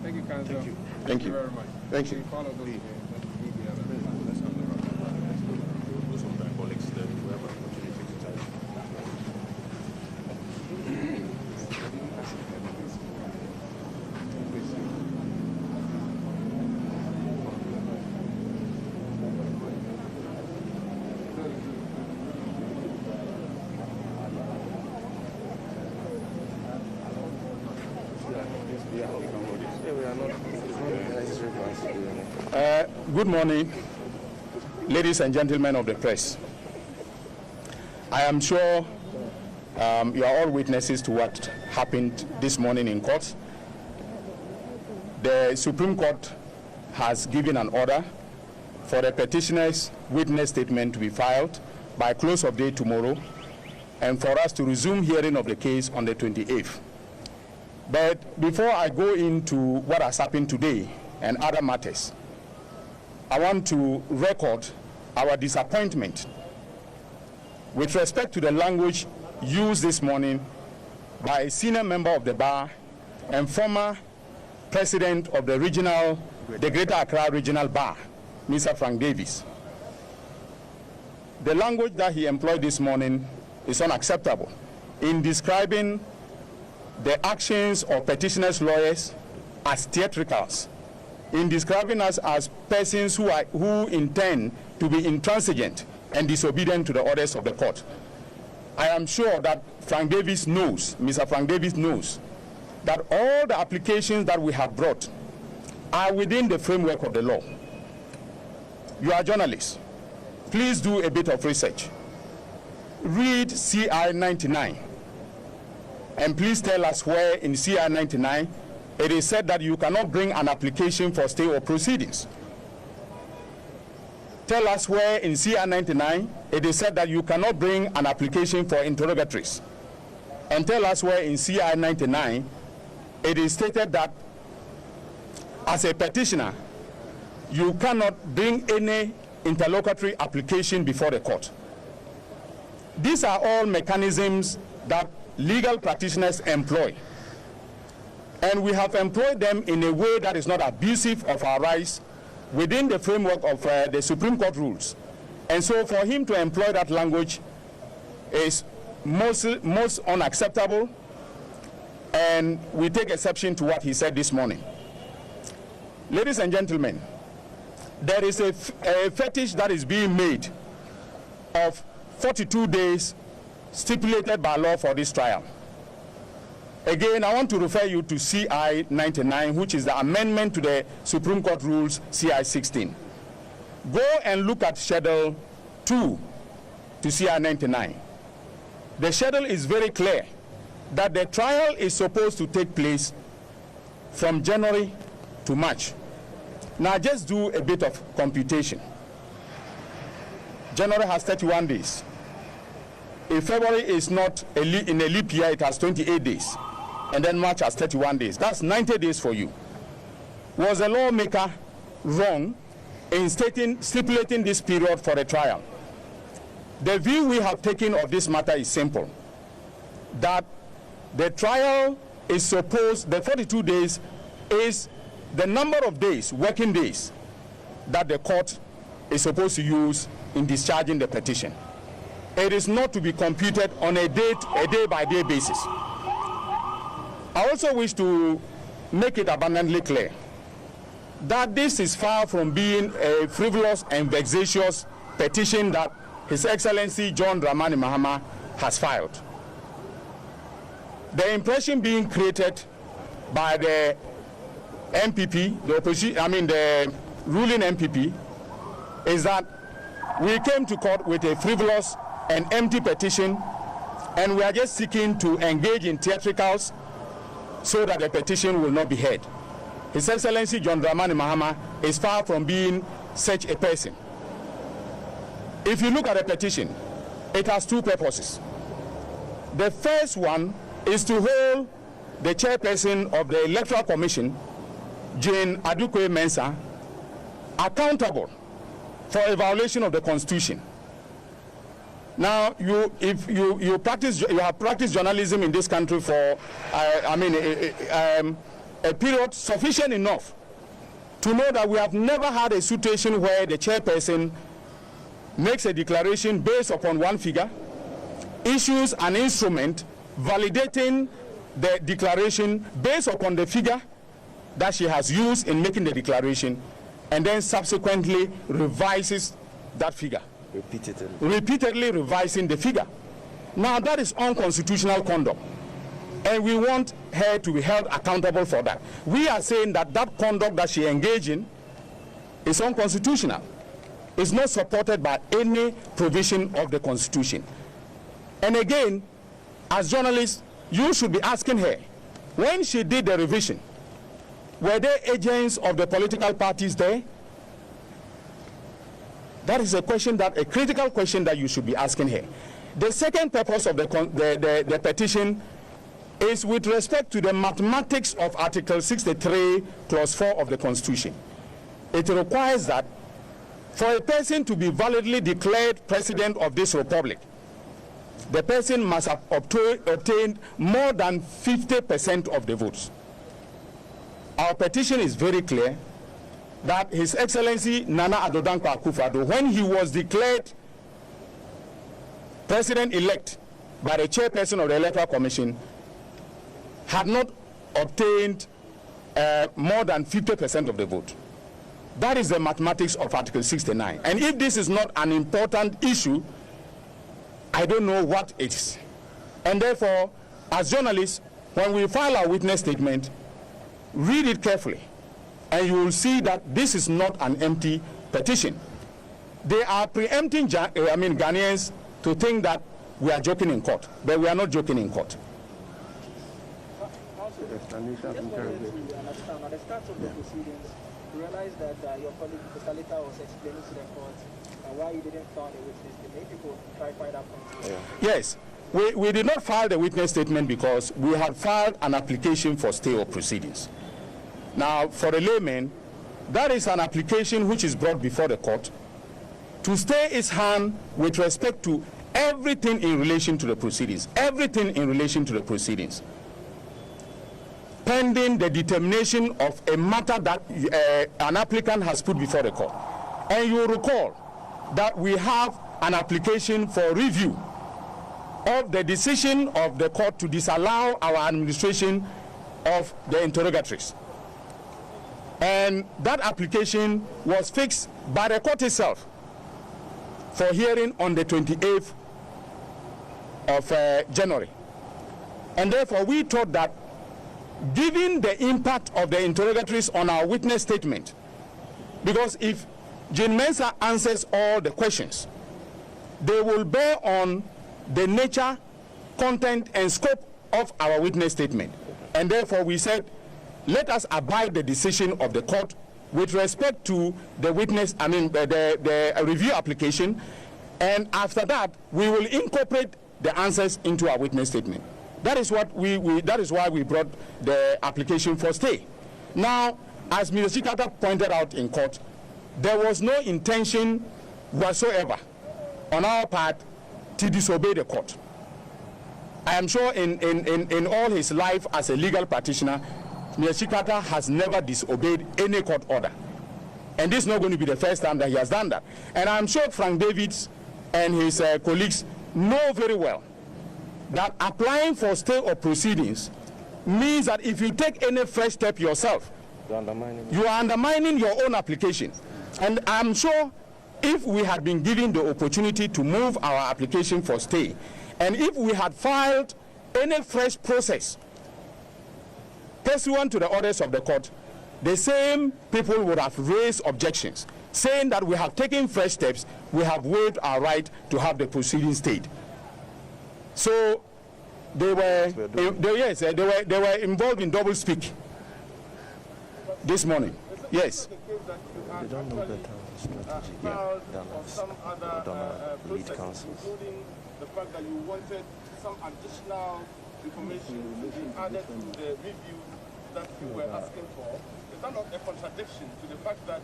Thank you, counsel. Thank you very much. Thank you. Good morning, ladies and gentlemen of the press. I am sure you are all witnesses to what happened this morning in court. The Supreme Court has given an order for the petitioner's witness statement to be filed by close of day tomorrow, and for us to resume hearing of the case on the 28th. But before I go into what has happened today and other matters, I want to record our disappointment with respect to the language used this morning by a senior member of the bar and former president of the Greater Accra Regional Bar, Mr. Frank Davis. The language that he employed this morning is unacceptable in describing the actions of petitioners' lawyers as theatricals, in describing us as persons who intend to be intransigent and disobedient to the orders of the court. I am sure that Mr. Frank Davis knows that all the applications that we have brought are within the framework of the law. You are journalists. Please do a bit of research. Read CR 99. And please tell us where in CR 99 it is said that you cannot bring an application for stay of proceedings. Tell us where in CR 99 it is said that you cannot bring an application for interrogatories. And tell us where in CR 99 it is stated that as a petitioner, you cannot bring any interlocutory application before the court. These are all mechanisms that legal practitioners employ. And we have employed them in a way that is not abusive of our rights within the framework of the Supreme Court rules. And so for him to employ that language is most unacceptable, and we take exception to what he said this morning. Ladies and gentlemen, there is a fetish that is being made of 42 days stipulated by law for this trial. Again, I want to refer you to CI 99, which is the amendment to the Supreme Court rules, CI 16. Go and look at Schedule 2 to CI 99. The schedule is very clear that the trial is supposed to take place from January to March. Now just do a bit of computation. January has 31 days. If February is not in a leap year, it has 28 days. And then March has 31 days. That's 90 days for you. Was the lawmaker wrong in stipulating this period for a trial? The view we have taken of this matter is simple. That the trial is supposed, the 42 days is the number of days, working days, that the court is supposed to use in discharging the petition. It is not to be computed on a day-by-day basis. I also wish to make it abundantly clear that this is far from being a frivolous and vexatious petition that His Excellency John Dramani Mahama has filed. The impression being created by the MPP, the ruling MPP, is that we came to court with a frivolous and empty petition, and we are just seeking to engage in theatricals so that the petition will not be heard. His Excellency John Dramani Mahama is far from being such a person. If you look at the petition, it has two purposes. The first one is to hold the chairperson of the Electoral Commission, Jane Adukwe Mensah, accountable for a violation of the Constitution. Now, you have practiced journalism in this country for, a period sufficient enough to know that we have never had a situation where the chairperson makes a declaration based upon one figure, issues an instrument validating the declaration based upon the figure that she has used in making the declaration, and then subsequently revises that figure. Repeatedly revising the figure. Now that is unconstitutional conduct, and we want her to be held accountable for that. We are saying that that conduct that she engaged in is unconstitutional. It's not supported by any provision of the Constitution. And again, as journalists, you should be asking her, when she did the revision, were there agents of the political parties there? That is a critical question that you should be asking her. The second purpose of the petition is with respect to the mathematics of Article 63, Clause 4 of the Constitution. It requires that for a person to be validly declared president of this republic, the person must have obtained more than 50% of the votes. Our petition is very clear that His Excellency Nana Addo Dankwa Akufo-Addo, when he was declared president-elect by the chairperson of the Electoral Commission, had not obtained more than 50% of the vote. That is the mathematics of Article 69. And if this is not an important issue, I don't know what it is. And therefore, as journalists, when we file our witness statement, read it carefully, and you will see that this is not an empty petition. They are preempting Ghanaians to think that we are joking in court, but we are not joking in court. At the start of the proceedings, you realized that your colleague Mr. Lita was explaining to the court why you didn't file a witness statement. Maybe people clarify that point. Yes, we did not file the witness statement because we had filed an application for stay of proceedings. Now, for the layman, that is an application which is brought before the court to stay its hand with respect to everything in relation to the proceedings. Everything in relation to the proceedings. pending the determination of a matter that an applicant has put before the court. And you recall that we have an application for review of the decision of the court to disallow our administration of the interrogatories. And that application was fixed by the court itself for hearing on the 28th of January. And therefore, we thought that given the impact of the interrogatories on our witness statement, because if Jane Mensah answers all the questions, they will bear on the nature, content, and scope of our witness statement. And therefore, we said, let us abide the decision of the court with respect to the witness, the review application, and after that, we will incorporate the answers into our witness statement. That is what that is why we brought the application for stay. Now, as Mr. Chikata pointed out in court, there was no intention whatsoever on our part to disobey the court. I am sure in all his life as a legal practitioner, Mr. Chikata has never disobeyed any court order. And this is not going to be the first time that he has done that. And I'm sure Frank Davids and his colleagues know very well that applying for stay of proceedings means that if you take any fresh step yourself, you are undermining your own application. And I'm sure if we had been given the opportunity to move our application for stay, and if we had filed any fresh process pursuant to the orders of the court, the same people would have raised objections, saying that we have taken fresh steps, we have waived our right to have the proceedings stayed. So they were involved in double speak this morning. Yes. They don't know better strategy here than some other lead counsels. Including the fact that you wanted some additional information to be added to the review that you were asking for. Is that not a contradiction to the fact that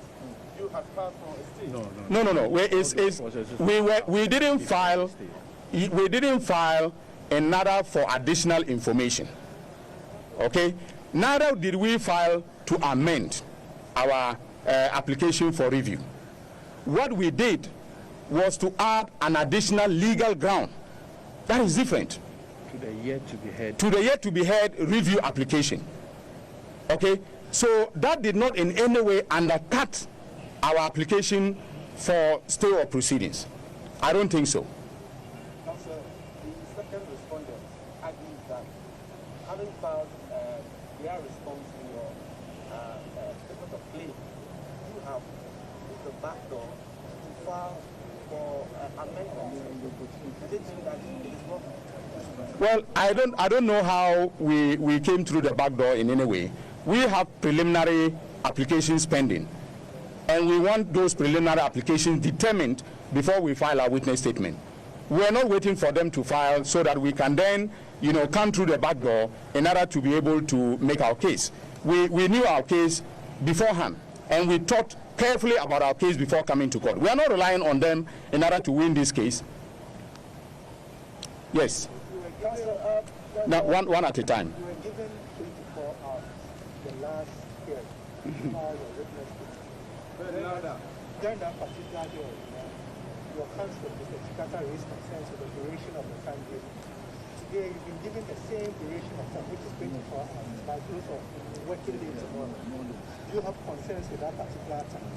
you had filed for a stay? We didn't file another for additional information. Okay? Neither did we file to amend our application for review. What we did was to add an additional legal ground. That is different. To the yet to be heard. To the yet to be heard review application. Okay? So that did not in any way undercut our application for stay of proceedings. I don't think so. Counsel, the second respondent argues that having filed their response to your statement of claim, you have used the back door to file for amendments. Do they think that it is wrong? Well, I don't know how we came through the back door in any way. We have preliminary applications pending, and we want those preliminary applications determined before we file our witness statement. We are not waiting for them to file so that we can then, come through the back door in order to be able to make our case. We knew our case beforehand, and we thought carefully about our case before coming to court. We are not relying on them in order to win this case. Yes. Now, one at a time. You were given 24 hours, the last hearing, to file your witness statement. During that particular hearing, your counsel, Mr. Chikata, raised concerns with the duration of the time given. Today, you've been given the same duration of time, which is 24 hours, by close of working day tomorrow. Do you have concerns with that particular time?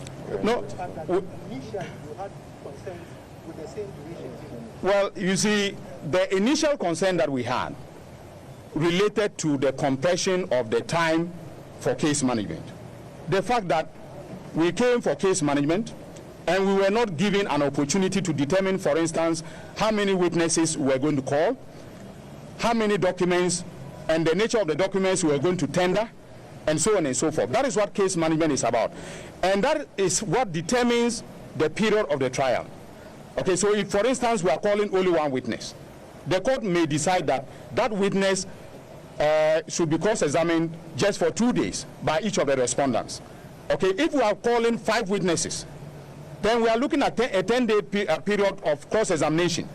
No. The fact that initially you had concerns with the same duration given. Well, you see, the initial concern that we had related to the compression of the time for case management. The fact that we came for case management and we were not given an opportunity to determine, for instance, how many witnesses we were going to call, how many documents, and the nature of the documents we were going to tender, and so on and so forth. That is what case management is about. And that is what determines the period of the trial. Okay, so if, for instance, we are calling only one witness, the court may decide that that witness should be cross-examined just for 2 days by each of the respondents. Okay, if we are calling 5 witnesses, then we are looking at a 10-day period of cross-examination.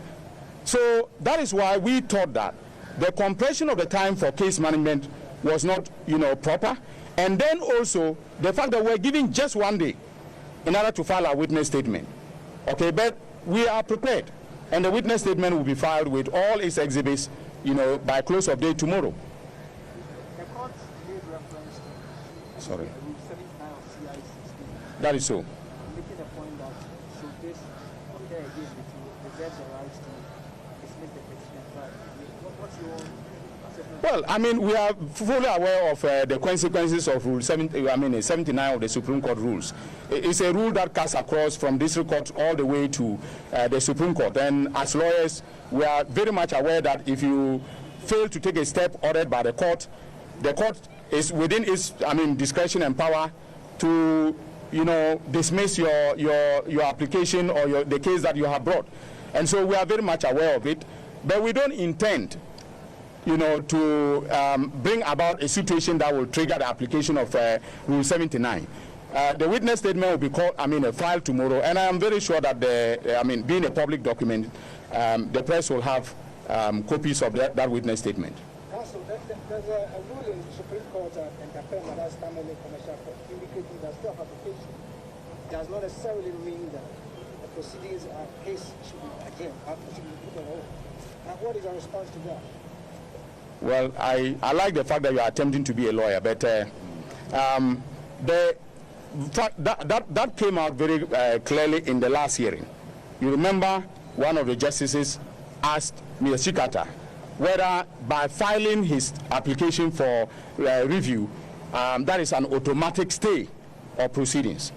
So that is why we thought that the compression of the time for case management was not, proper. And then also the fact that we're giving just 1 day in order to file our witness statement. Okay, but we are prepared, and the witness statement will be filed with all its exhibits, by close of day tomorrow. The court made reference to Sorry. Rule 79 of CI 16. That is so. Making a point that should this appear again, it reserves the right to dismiss the petition trial. What's your assessment? Well, I mean, we are fully aware of the consequences of Rule 79 of the Supreme Court rules. It's a rule that cuts across from district court all the way to the Supreme Court. And as lawyers, we are very much aware that if you fail to take a step ordered by the court is within its, discretion and power to, dismiss your application or the case that you have brought. And so we are very much aware of it, but we don't intend to bring about a situation that will trigger the application of Rule 79. The witness statement will be filed tomorrow, and I am very sure that being a public document, the press will have copies of that witness statement. Also, there's a rule in the Supreme Court and Capella, that's Stanley Commercial Court, indicating that state of application does not necessarily mean that the proceedings case should be adjourned, should be put on hold. What is your response to that? Well, I like the fact that you are attempting to be a lawyer, but that came out very clearly in the last hearing. You remember one of the justices asked Mr. Chikata whether by filing his application for review, that is an automatic stay of proceedings.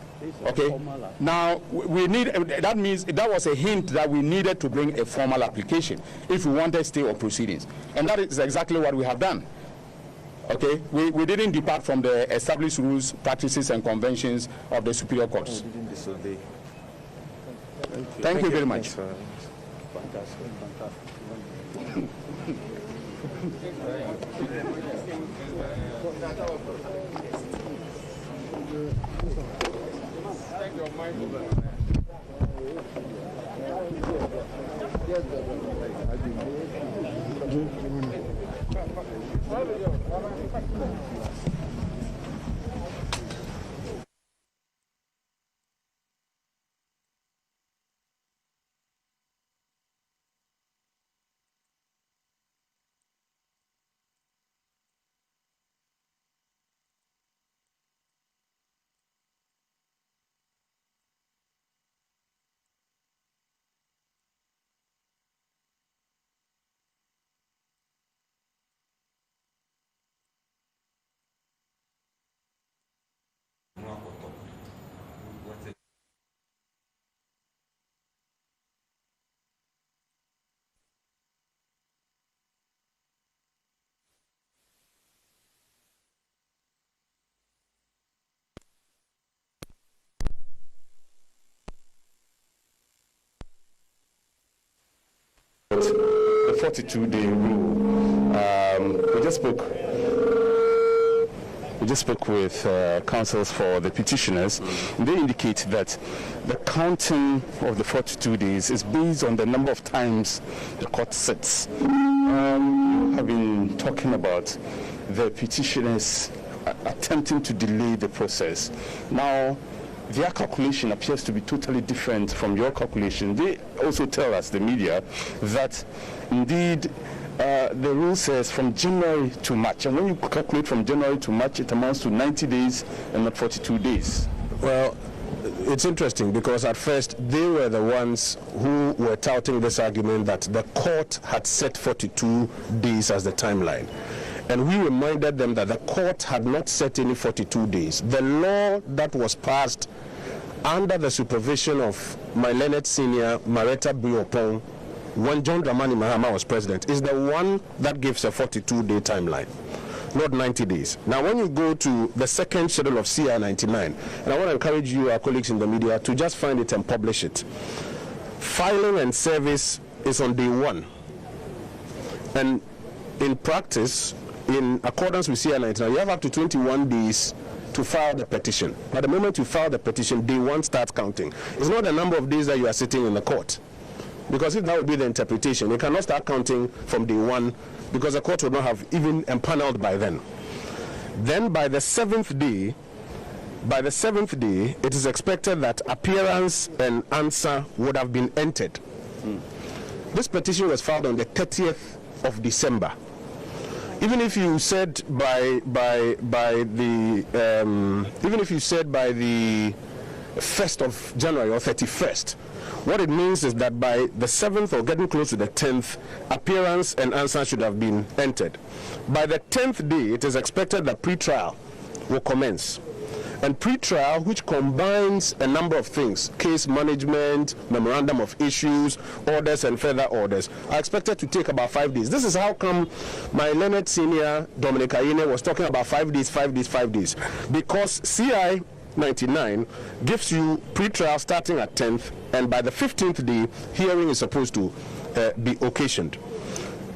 Okay. Now we need. That means that was a hint that we needed to bring a formal application if we wanted stay of proceedings, and that is exactly what we have done. Okay. We didn't depart from the established rules, practices, and conventions of the superior courts. Thank you very much. The 42-day rule. We just spoke with counsels for the petitioners. They indicate that the counting of the 42 days is based on the number of times the court sits. I've been talking about the petitioners attempting to delay the process. Now, their calculation appears to be totally different from your calculation. They also tell us, the media, that indeed the rule says from January to March. And when you calculate from January to March, it amounts to 90 days and not 42 days. Well, it's interesting because at first they were the ones who were touting this argument that the court had set 42 days as the timeline. And we reminded them that the court had not set any 42 days. The law that was passed under the supervision of my learned senior, Maretta Biopong, when John Dramani Mahama was president, is the one that gives a 42-day timeline, not 90 days. Now, when you go to the second schedule of CI 99, and I want to encourage you, our colleagues in the media, to just find it and publish it. Filing and service is on day 1. And in practice, in accordance with CI 99, you have up to 21 days to file the petition. At the moment you file the petition, day 1 starts counting. It's not the number of days that you are sitting in the court. Because if that would be the interpretation, you cannot start counting from day 1 because the court would not have even empaneled by then. Then by the seventh day, it is expected that appearance and answer would have been entered. This petition was filed on the 30th of December. Even if you said by the 1st of January or 31st, what it means is that by the 7th or getting close to the 10th, appearance and answer should have been entered. By the 10th day, it is expected that pre-trial will commence. And pre-trial, which combines a number of things, case management, memorandum of issues, orders and further orders, are expected to take about 5 days. This is how come my learned senior, Dominic Ayine, was talking about 5 days, 5 days, 5 days. Because CI 99 gives you pre-trial starting at 10th, and by the 15th day, hearing is supposed to be occasioned.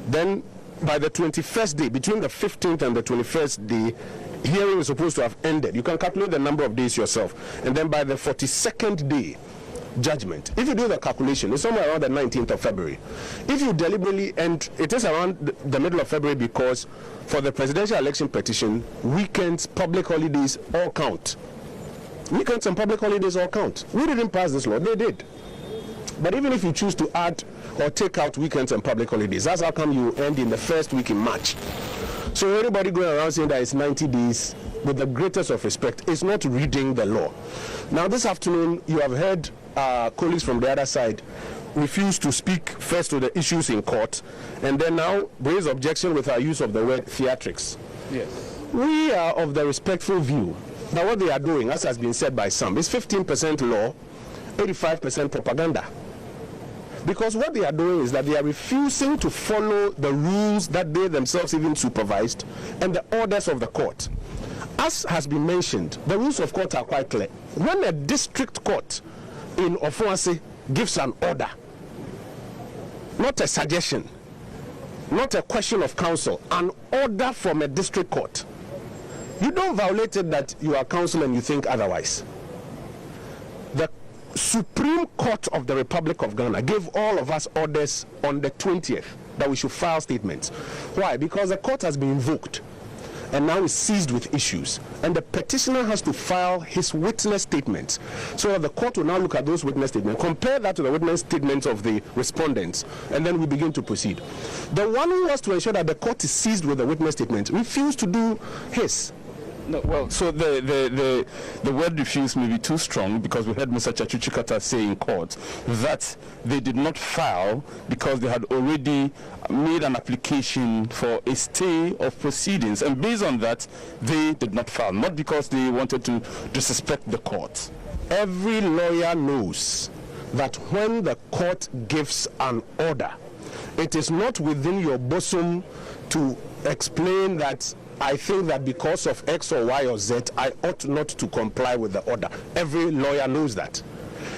Then by the 21st day, between the 15th and the 21st day, hearing is supposed to have ended. You can calculate the number of days yourself. And then by the 42nd day, judgment. If you do the calculation, it's somewhere around the 19th of February. If you deliberately end, it is around the middle of February, because for the presidential election petition, weekends, public holidays all count. Weekends and public holidays all count. We didn't pass this law, they did. But even if you choose to add or take out weekends and public holidays, that's how come you end in the first week in March. So anybody going around saying that it's 90 days, with the greatest of respect, is not reading the law. Now this afternoon, you have heard colleagues from the other side refuse to speak first to the issues in court, and then now raise objection with our use of the word theatrics. Yes. We are of the respectful view that what they are doing, as has been said by some, is 15% law, 85% propaganda. Because what they are doing is that they are refusing to follow the rules that they themselves even supervised and the orders of the court. As has been mentioned, the rules of court are quite clear. When a district court in Ofuase gives an order, not a suggestion, not a question of counsel, an order from a district court, you don't violate it that you are counsel and you think otherwise. The Supreme Court of the Republic of Ghana gave all of us orders on the 20th that we should file statements. Why? Because the court has been invoked and now is seized with issues, and the petitioner has to file his witness statements. So that the court will now look at those witness statements, compare that to the witness statements of the respondents, and then we begin to proceed. The one who was to ensure that the court is seized with the witness statement refused to do his. No, well, so the word refuse may be too strong, because we heard Mr. Chachuchikata say in court that they did not file because they had already made an application for a stay of proceedings, and based on that they did not file, not because they wanted to disrespect the court. Every lawyer knows that when the court gives an order, it is not within your bosom to explain that I think that because of X or Y or Z, I ought not to comply with the order. Every lawyer knows that.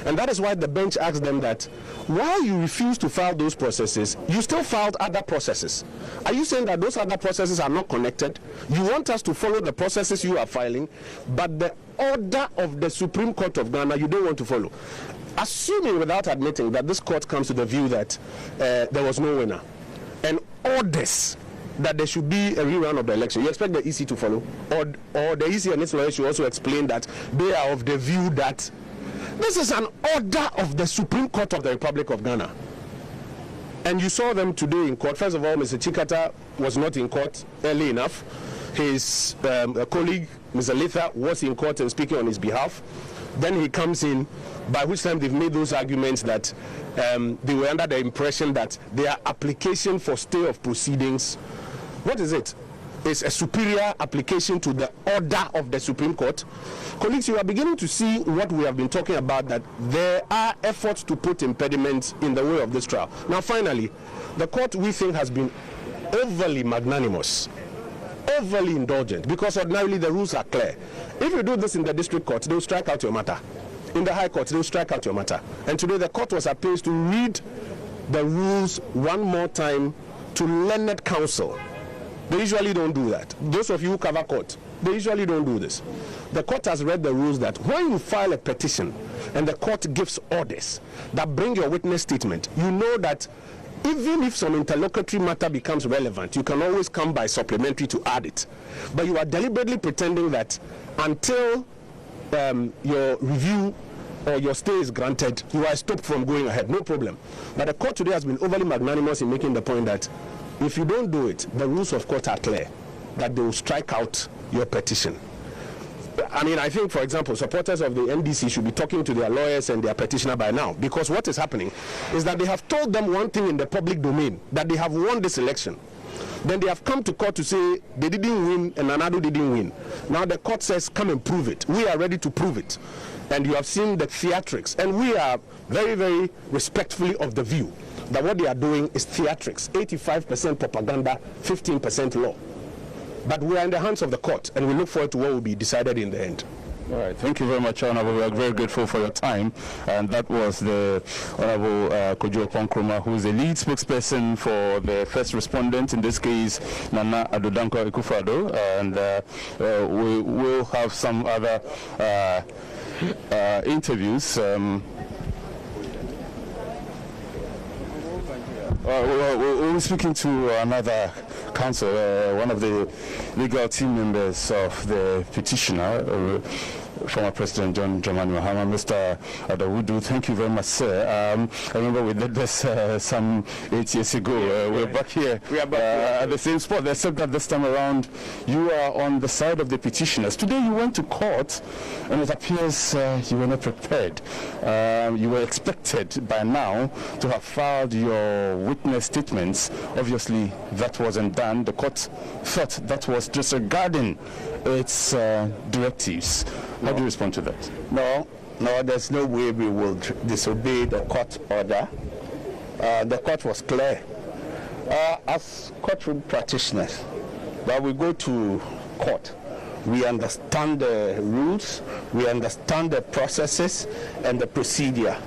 And that is why the bench asked them that while you refuse to file those processes, you still filed other processes. Are you saying that those other processes are not connected? You want us to follow the processes you are filing, but the order of the Supreme Court of Ghana you don't want to follow. Assuming, without admitting, that this court comes to the view that there was no winner, and orders that there should be a rerun of the election, you expect the EC to follow? Or the EC and its lawyers should also explain that they are of the view that this is an order of the Supreme Court of the Republic of Ghana. And you saw them today in court. First of all, Mr. Chikata was not in court early enough. His colleague, Mr. Letha, was in court and speaking on his behalf. Then he comes in, by which time they've made those arguments that they were under the impression that their application for stay of proceedings, what is it? It's a superior application to the order of the Supreme Court. Colleagues, you are beginning to see what we have been talking about, that there are efforts to put impediments in the way of this trial. Now, finally, the court, we think, has been overly magnanimous, overly indulgent, because ordinarily the rules are clear. If you do this in the district court, they'll strike out your matter. In the High Court, they'll strike out your matter. And today the court was appealed to read the rules one more time to learned counsel. They usually don't do that. Those of you who cover court, they usually don't do this. The court has read the rules that when you file a petition and the court gives orders that bring your witness statement, you know that Even if some interlocutory matter becomes relevant, you can always come by supplementary to add it. But you are deliberately pretending that until your review or your stay is granted, you are stopped from going ahead. No problem. But the court today has been overly magnanimous in making the point that if you don't do it, the rules of court are clear, that they will strike out your petition. I mean, I think, for example, supporters of the NDC should be talking to their lawyers and their petitioner by now, because what is happening is that they have told them one thing in the public domain, that they have won this election. Then they have come to court to say they didn't win and Anadu didn't win. Now the court says, come and prove it. We are ready to prove it. And you have seen the theatrics. And we are very, very respectfully of the view that what they are doing is theatrics. 85% propaganda, 15% law. But we are in the hands of the court, and we look forward to what will be decided in the end. All right, thank you very much, Honorable. We are very grateful for your time. And that was the Honorable Kojo Ponkroma, who is the lead spokesperson for the first respondent, in this case, Nana Adodanko Ekufado. And we will have some other interviews. We'll be speaking to another counsel, one of the legal team members of the petitioner, former President John Dramani Mahama. Mr. Adawudu, thank you very much, sir. I remember we did this some 8 years ago. We're back here at the same spot, except that this time around you are on the side of the petitioners. Today you went to court, and it appears you were not prepared. You were expected by now to have filed your witness statements. Obviously, that wasn't done. The court thought that was disregarding its directives. How do you respond to that? No, there's no way we will disobey the court order. The court was clear. As courtroom practitioners, that we go to court, we understand the rules, we understand the processes and the procedure.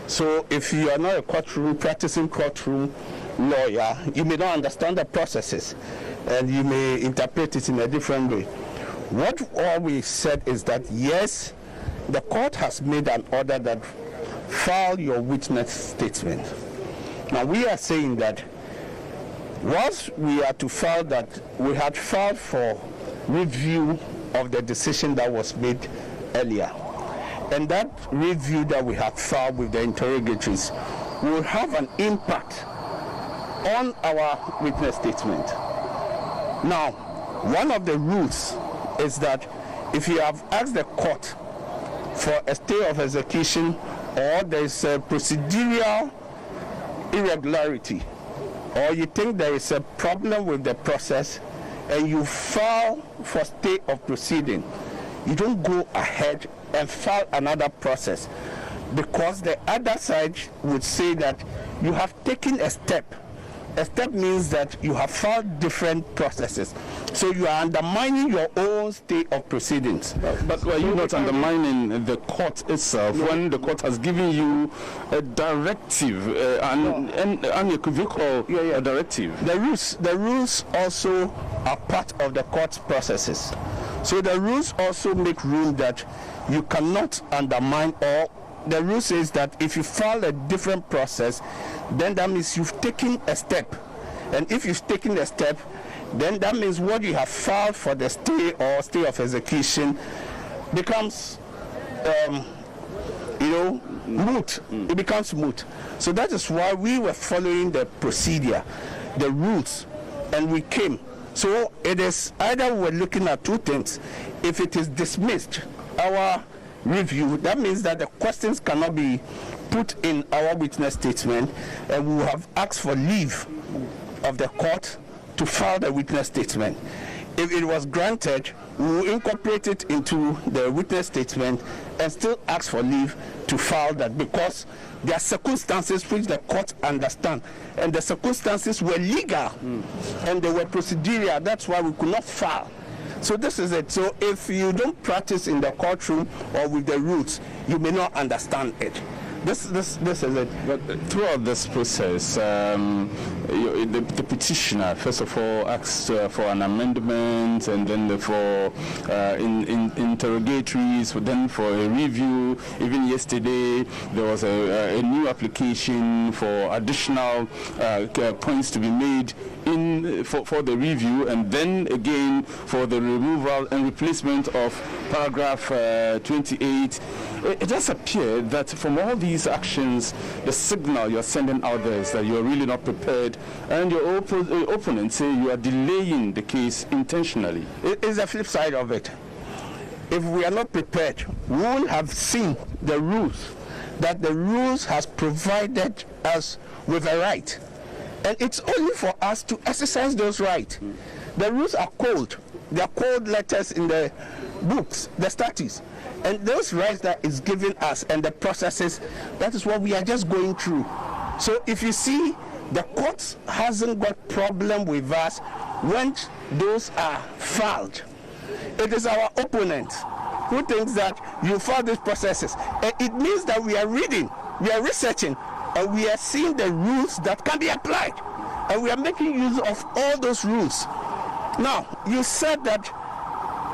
So if you are not a practicing courtroom lawyer, you may not understand the processes and you may interpret it in a different way. What all we said is that, yes, the court has made an order that file your witness statement. Now, we are saying that once we are to file that, we had filed for review of the decision that was made earlier. And that review that we have filed with the interrogatories will have an impact on our witness statement. Now, one of the rules is that if you have asked the court for a stay of execution, or there is a procedural irregularity, or you think there is a problem with the process, and you file for stay of proceeding, you don't go ahead and file another process, because the other side would say that you have taken a step. A step means that you have filed different processes. So you are undermining your own state of proceedings. But were you not undermining the court itself when the court has given you a directive, unequivocal directive? The rules also are part of the court processes. So the rules also make room that you cannot undermine, or the rule says that if you file a different process, then that means you've taken a step. And if you've taken a step, then that means what you have filed for the stay or stay of execution becomes, moot. It becomes moot. So that is why we were following the procedure, the rules, and we came. So it is either we're looking at two things. If it is dismissed, our review, that means that the questions cannot be put in our witness statement, and we will have asked for leave of the court to file the witness statement. If it was granted, we will incorporate it into the witness statement and still ask for leave to file that, because there are circumstances which the court understand, and the circumstances were legal and they were procedural. That's why we could not file. So this is it. So if you don't practice in the courtroom or with the rules, you may not understand it. This is it. But throughout this process, the petitioner first of all asked for an amendment, and then for interrogatories, then for a review. Even yesterday, there was a new application for additional points to be made for the review, and then again for the removal and replacement of paragraph 28. It does appear that from all these actions, the signal you're sending out there is that you're really not prepared, and your opponents say you are delaying the case intentionally. It is the flip side of it. If we are not prepared, we won't have seen the rules, that the rules has provided us with a right. And it's only for us to exercise those rights. The rules are cold. They are cold letters in the books, the statutes. And those rights that is given us and the processes, that is what we are just going through. So if you see, the court hasn't got problem with us when those are filed. It is our opponent who thinks that you file these processes. And it means that we are reading, we are researching, and we are seeing the rules that can be applied. And we are making use of all those rules. Now, you said that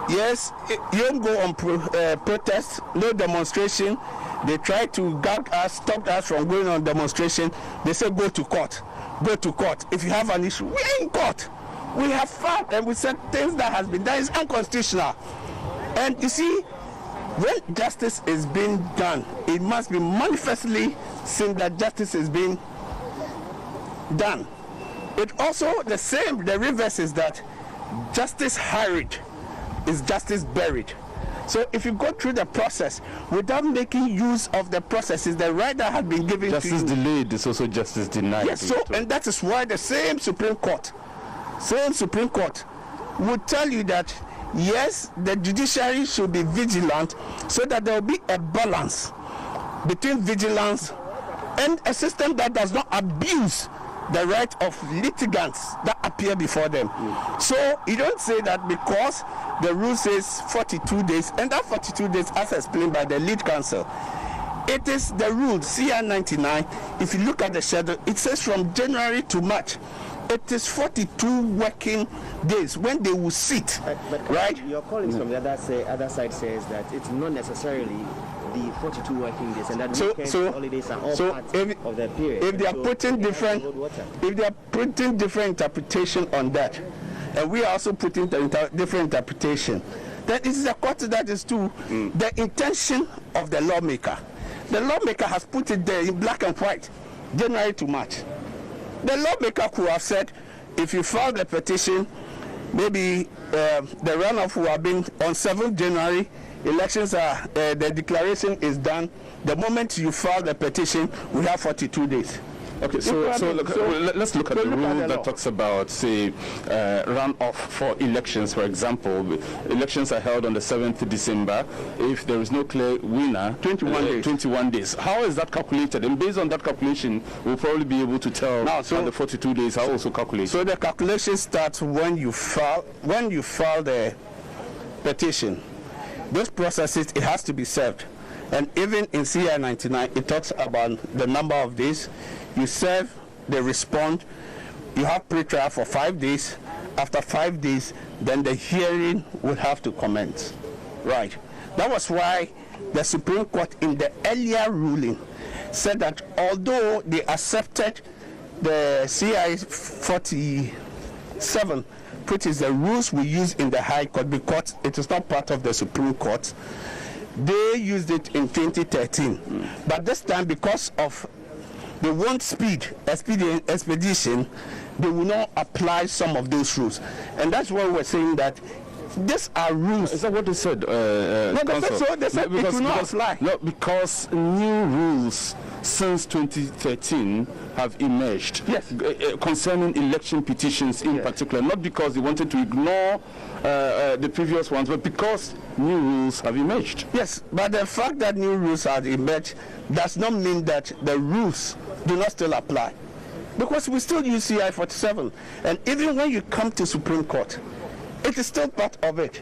yes, you don't go on protest, no demonstration. They try to gag us, stop us from going on demonstration. They say go to court. Go to court. If you have an issue, we're in court. We have fought and we said things that has been done is unconstitutional. And you see, when justice is being done, it must be manifestly seen that justice is being done. It also, the reverse is that justice hurried is justice buried. So if you go through the process without making use of the processes, the right that has been given to you. Justice delayed is also justice denied. Yes, so, and that is why the same Supreme Court would tell you that yes, the judiciary should be vigilant so that there will be a balance between vigilance and a system that does not abuse the right of litigants that appear before them. So you don't say that because the rule says 42 days, and that 42 days, as explained by the lead counsel, it is the rule, CR 99. If you look at the schedule, it says from January to March. It is 42 working days when they will sit, right? Your colleagues from the other side says that it's not necessarily the 42 working days, and that weekends and holidays are all part of the period. If they are putting different interpretation on that, and we are also putting different interpretation, then it is a court that is to the intention of the lawmaker. The lawmaker has put it there in black and white, January to March. The lawmaker could have said, if you file the petition, maybe the runoff will have been on 7th January, elections are, the declaration is done. The moment you file the petition, we have 42 days. Okay, so let's look at the rule that talks about, say, runoff for elections, for example. Elections are held on the 7th December. If there is no clear winner, 21 days. How is that calculated? And based on that calculation, we'll probably be able to tell now, how the 42 days are also calculated. So the calculation starts when you file the petition. Those processes, it has to be served. And even in CI 99, it talks about the number of days. You serve, they respond, you have pre-trial for 5 days. After 5 days, then the hearing will have to commence. Right. That was why the Supreme Court in the earlier ruling said that although they accepted the CI 47, which is the rules we use in the High Court because it is not part of the Supreme Court, they used it in 2013. But this time, because of they want expedition, they will not apply some of those rules. And that's why we're saying that these are rules. Is that what they said? No, they said so. They said it will not apply. No, because new rules since 2013 have emerged. Yes. Concerning election petitions in particular, not because they wanted to ignore the previous ones, but because new rules have emerged. Yes, but the fact that new rules have emerged does not mean that the rules do not still apply. Because we still use CI 47. And even when you come to Supreme Court, it is still part of it.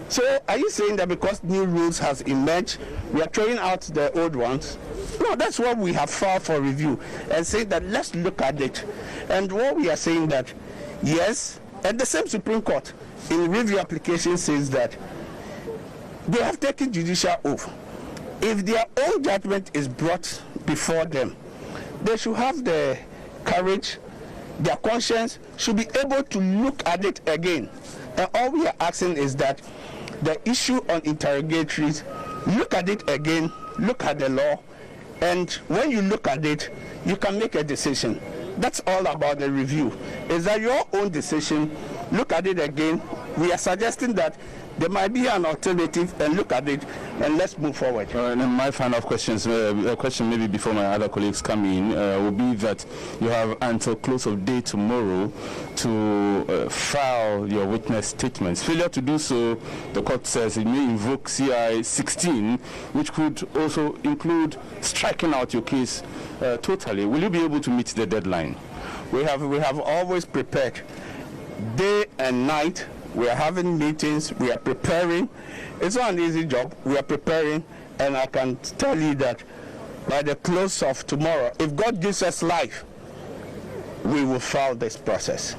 So are you saying that because new rules has emerged, we are throwing out the old ones? No, that's what we have filed for review and say that let's look at it. And what we are saying that, yes, and the same Supreme Court in review application says that they have taken judicial oath. If their own judgment is brought before them, they should have the courage, their conscience should be able to look at it again. And all we are asking is that the issue on interrogatories, look at it again, look at the law, and when you look at it, you can make a decision. That's all about the review. Is that your own decision? Look at it again. We are suggesting that there might be an alternative, and look at it, and let's move forward. And my final questions, a question maybe before my other colleagues come in, will be that you have until close of day tomorrow to file your witness statements. Failure to do so, the court says it may invoke CI 16, which could also include striking out your case totally. Will you be able to meet the deadline? We have always prepared, day and night. We are having meetings, we are preparing. It's not an easy job. We are preparing, and I can tell you that by the close of tomorrow, if God gives us life, we will file this process.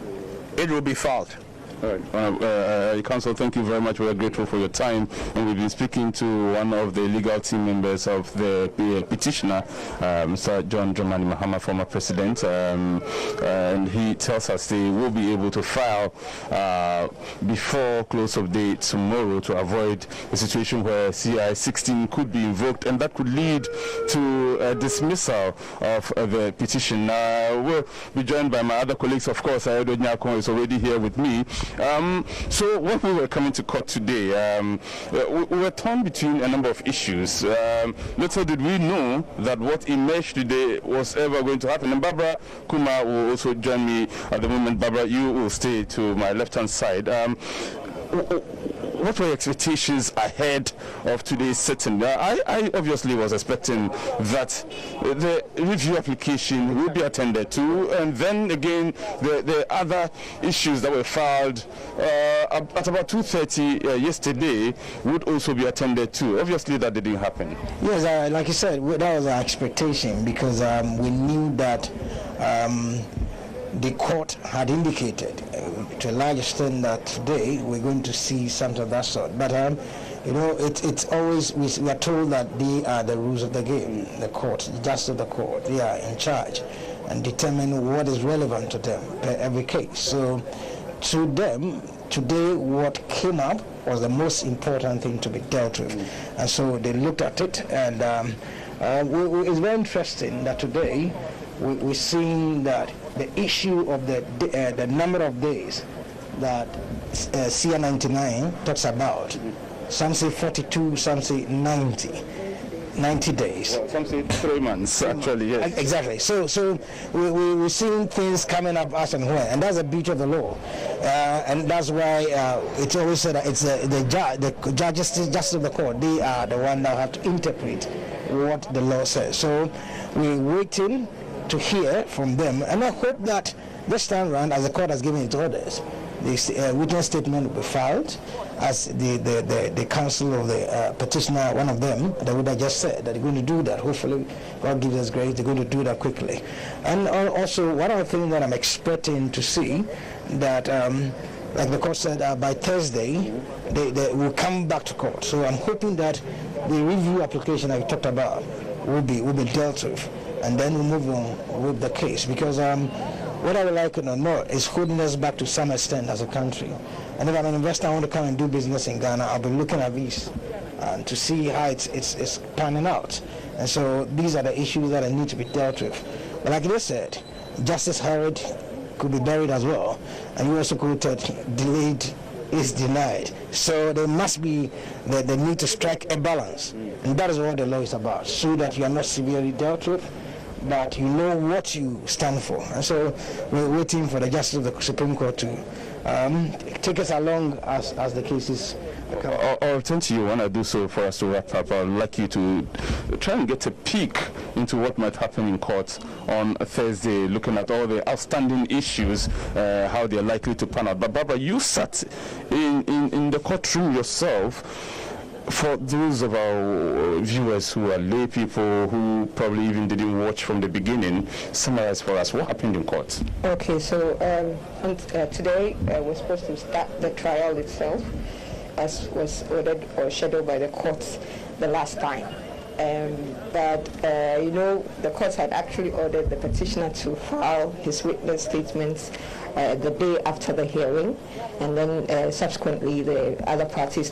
It will be filed. All right. Counsel, thank you very much. We are grateful for your time. And we've been speaking to one of the legal team members of the petitioner, Mr. John Dramani Mahama, former president. And he tells us they will be able to file before close of day tomorrow to avoid a situation where CI 16 could be invoked, and that could lead to a dismissal of the petition. We'll be joined by my other colleagues. Of course, Ayodo Nyako is already here with me. So when we were coming to court today, we were torn between a number of issues. Little did we know that what emerged today was ever going to happen. And Barbara Kuma will also join me at the moment. Barbara, you will stay to my left-hand side. What were your expectations ahead of today's sitting? I obviously was expecting that the review application will be attended to, and then again the other issues that were filed at about 2:30 yesterday would also be attended to. Obviously that didn't happen. Yes, like you said, that was our expectation, because we knew that the court had indicated to a large extent that today we're going to see something of that sort. But you know, it's always, we are told that they are the rules of the game, the court, the justice of the court. They are in charge and determine what is relevant to them per every case. So to them, today what came up was the most important thing to be dealt with. And so they looked at it, and it's very interesting that today we're seeing that the issue of the number of days that CR 99 talks about, some say 42, some say 90 days. Well, some say 3 months, actually, yes. Exactly. So we're seeing things coming up as and when, and that's the beauty of the law. And that's why it's always said that it's the justice of the court. They are the one that have to interpret what the law says. So we're waiting to hear from them, and I hope that this time around, as the court has given its orders, this witness statement will be filed, as the counsel of the petitioner, one of them, that would have just said that they're going to do that. Hopefully, God gives us grace, they're going to do that quickly. And also, one other thing that I'm expecting to see, that like the court said, by Thursday, they will come back to court. So I'm hoping that the review application I talked about will be dealt with, and then we'll move on with the case, because what I would like to know is holding us back to some extent as a country. And if I'm an investor, I want to come and do business in Ghana, I'll be looking at these to see how it's panning out. And so these are the issues that need to be dealt with. But like they said, justice hurried could be buried as well. And you also quoted, delayed is denied. So there must be the need to strike a balance. And that is what the law is about, so that you are not severely dealt with, but you know what you stand for. And so we're waiting for the justice of the Supreme Court to take us along as the cases. I'll turn to you when I do so for us to wrap up. I'd like you to try and get a peek into what might happen in court on Thursday, looking at all the outstanding issues, how they're likely to pan out. But Barbara, you sat in the courtroom yourself. For those of our viewers who are lay people who probably even didn't watch from the beginning, summarize for us what happened in court. Okay, so today we're supposed to start the trial itself, as was ordered or scheduled by the courts the last time. But the courts had actually ordered the petitioner to file his witness statements the day after the hearing, and then subsequently the other parties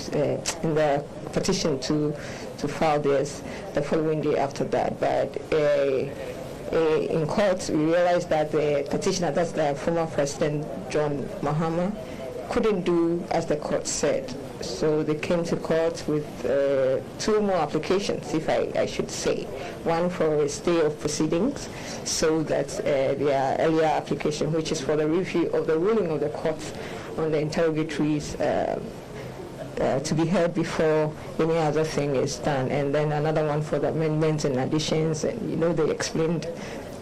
in the petition to file theirs the following day after that. But in court, we realized that the petitioner, that's the former President John Mahama, couldn't do as the court said. So they came to court with 2 more applications, if I should say. One for a stay of proceedings, so that their earlier application, which is for the review of the ruling of the court on the interrogatories, to be heard before any other thing is done. And then another one for the amendments and additions, and they explained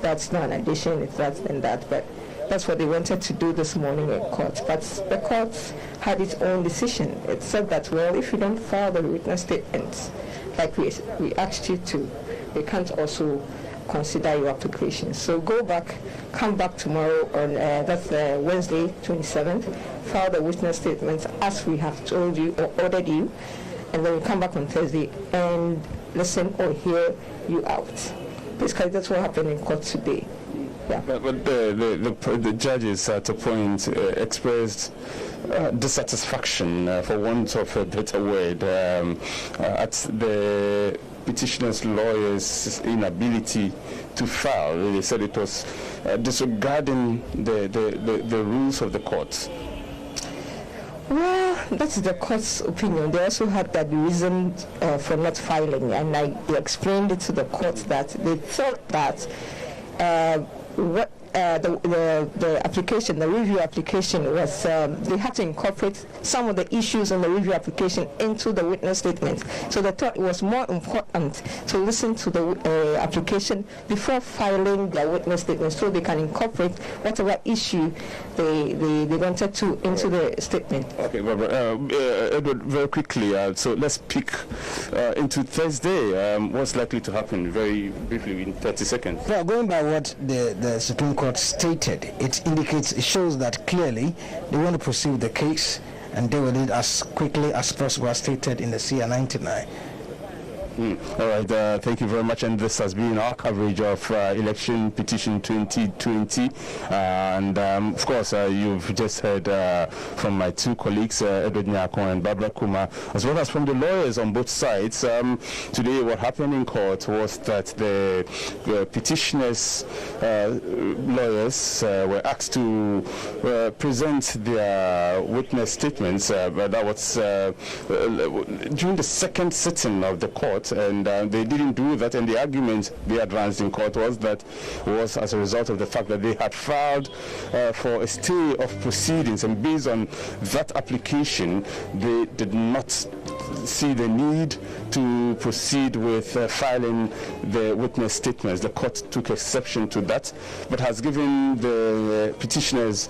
that's not an addition, it's that and that, but that's what they wanted to do this morning in court. But the court had its own decision. It said that, well, if you don't file the witness statements like we asked you to, they can't also consider your application. So come back tomorrow on, that's Wednesday, 27th, file the witness statements as we have told you or ordered you, and then we come back on Thursday and listen or hear you out. Basically, that's what happened in court today. Yeah. But the judges at a point expressed dissatisfaction, for want of a better word, at the petitioner's lawyers' inability to file. They said it was disregarding the rules of the court. Well, that's the court's opinion. They also had that reason for not filing, and I explained it to the court that they thought that the application, the review application, was they had to incorporate some of the issues on the review application into the witness statement. So they thought it was more important to listen to the application before filing their witness statement, so they can incorporate whatever issue they wanted to into the statement. Okay, Edward, very quickly, so let's pick into Thursday. What's likely to happen very briefly in 30 seconds? Well, going by what the Supreme Court stated, it shows that clearly they want to pursue the case and deal with it as quickly as possible, as stated in the CR 99. All right, thank you very much. And this has been our coverage of Election Petition 2020. And of course, you've just heard from my 2 colleagues, Edward Nyako and Barbara Kuma, as well as from the lawyers on both sides. Today, what happened in court was that the petitioners' lawyers were asked to present their witness statements, but that was during the second sitting of the court. And they didn't do that, and the argument they advanced in court was as a result of the fact that they had filed for a stay of proceedings, and based on that application, they did not see the need to proceed with filing the witness statements. The court took exception to that, but has given the petitioners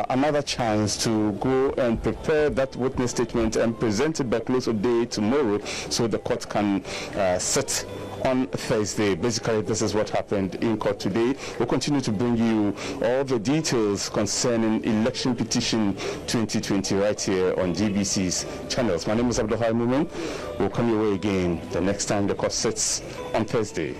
another chance to go and prepare that witness statement and present it by close of day tomorrow, so the court can sit on Thursday. Basically, this is what happened in court today. We'll continue to bring you all the details concerning Election Petition 2020 right here on GBC's channels. My name is Abdulhai Mumin. We'll come your way again the next time the court sits on Thursday.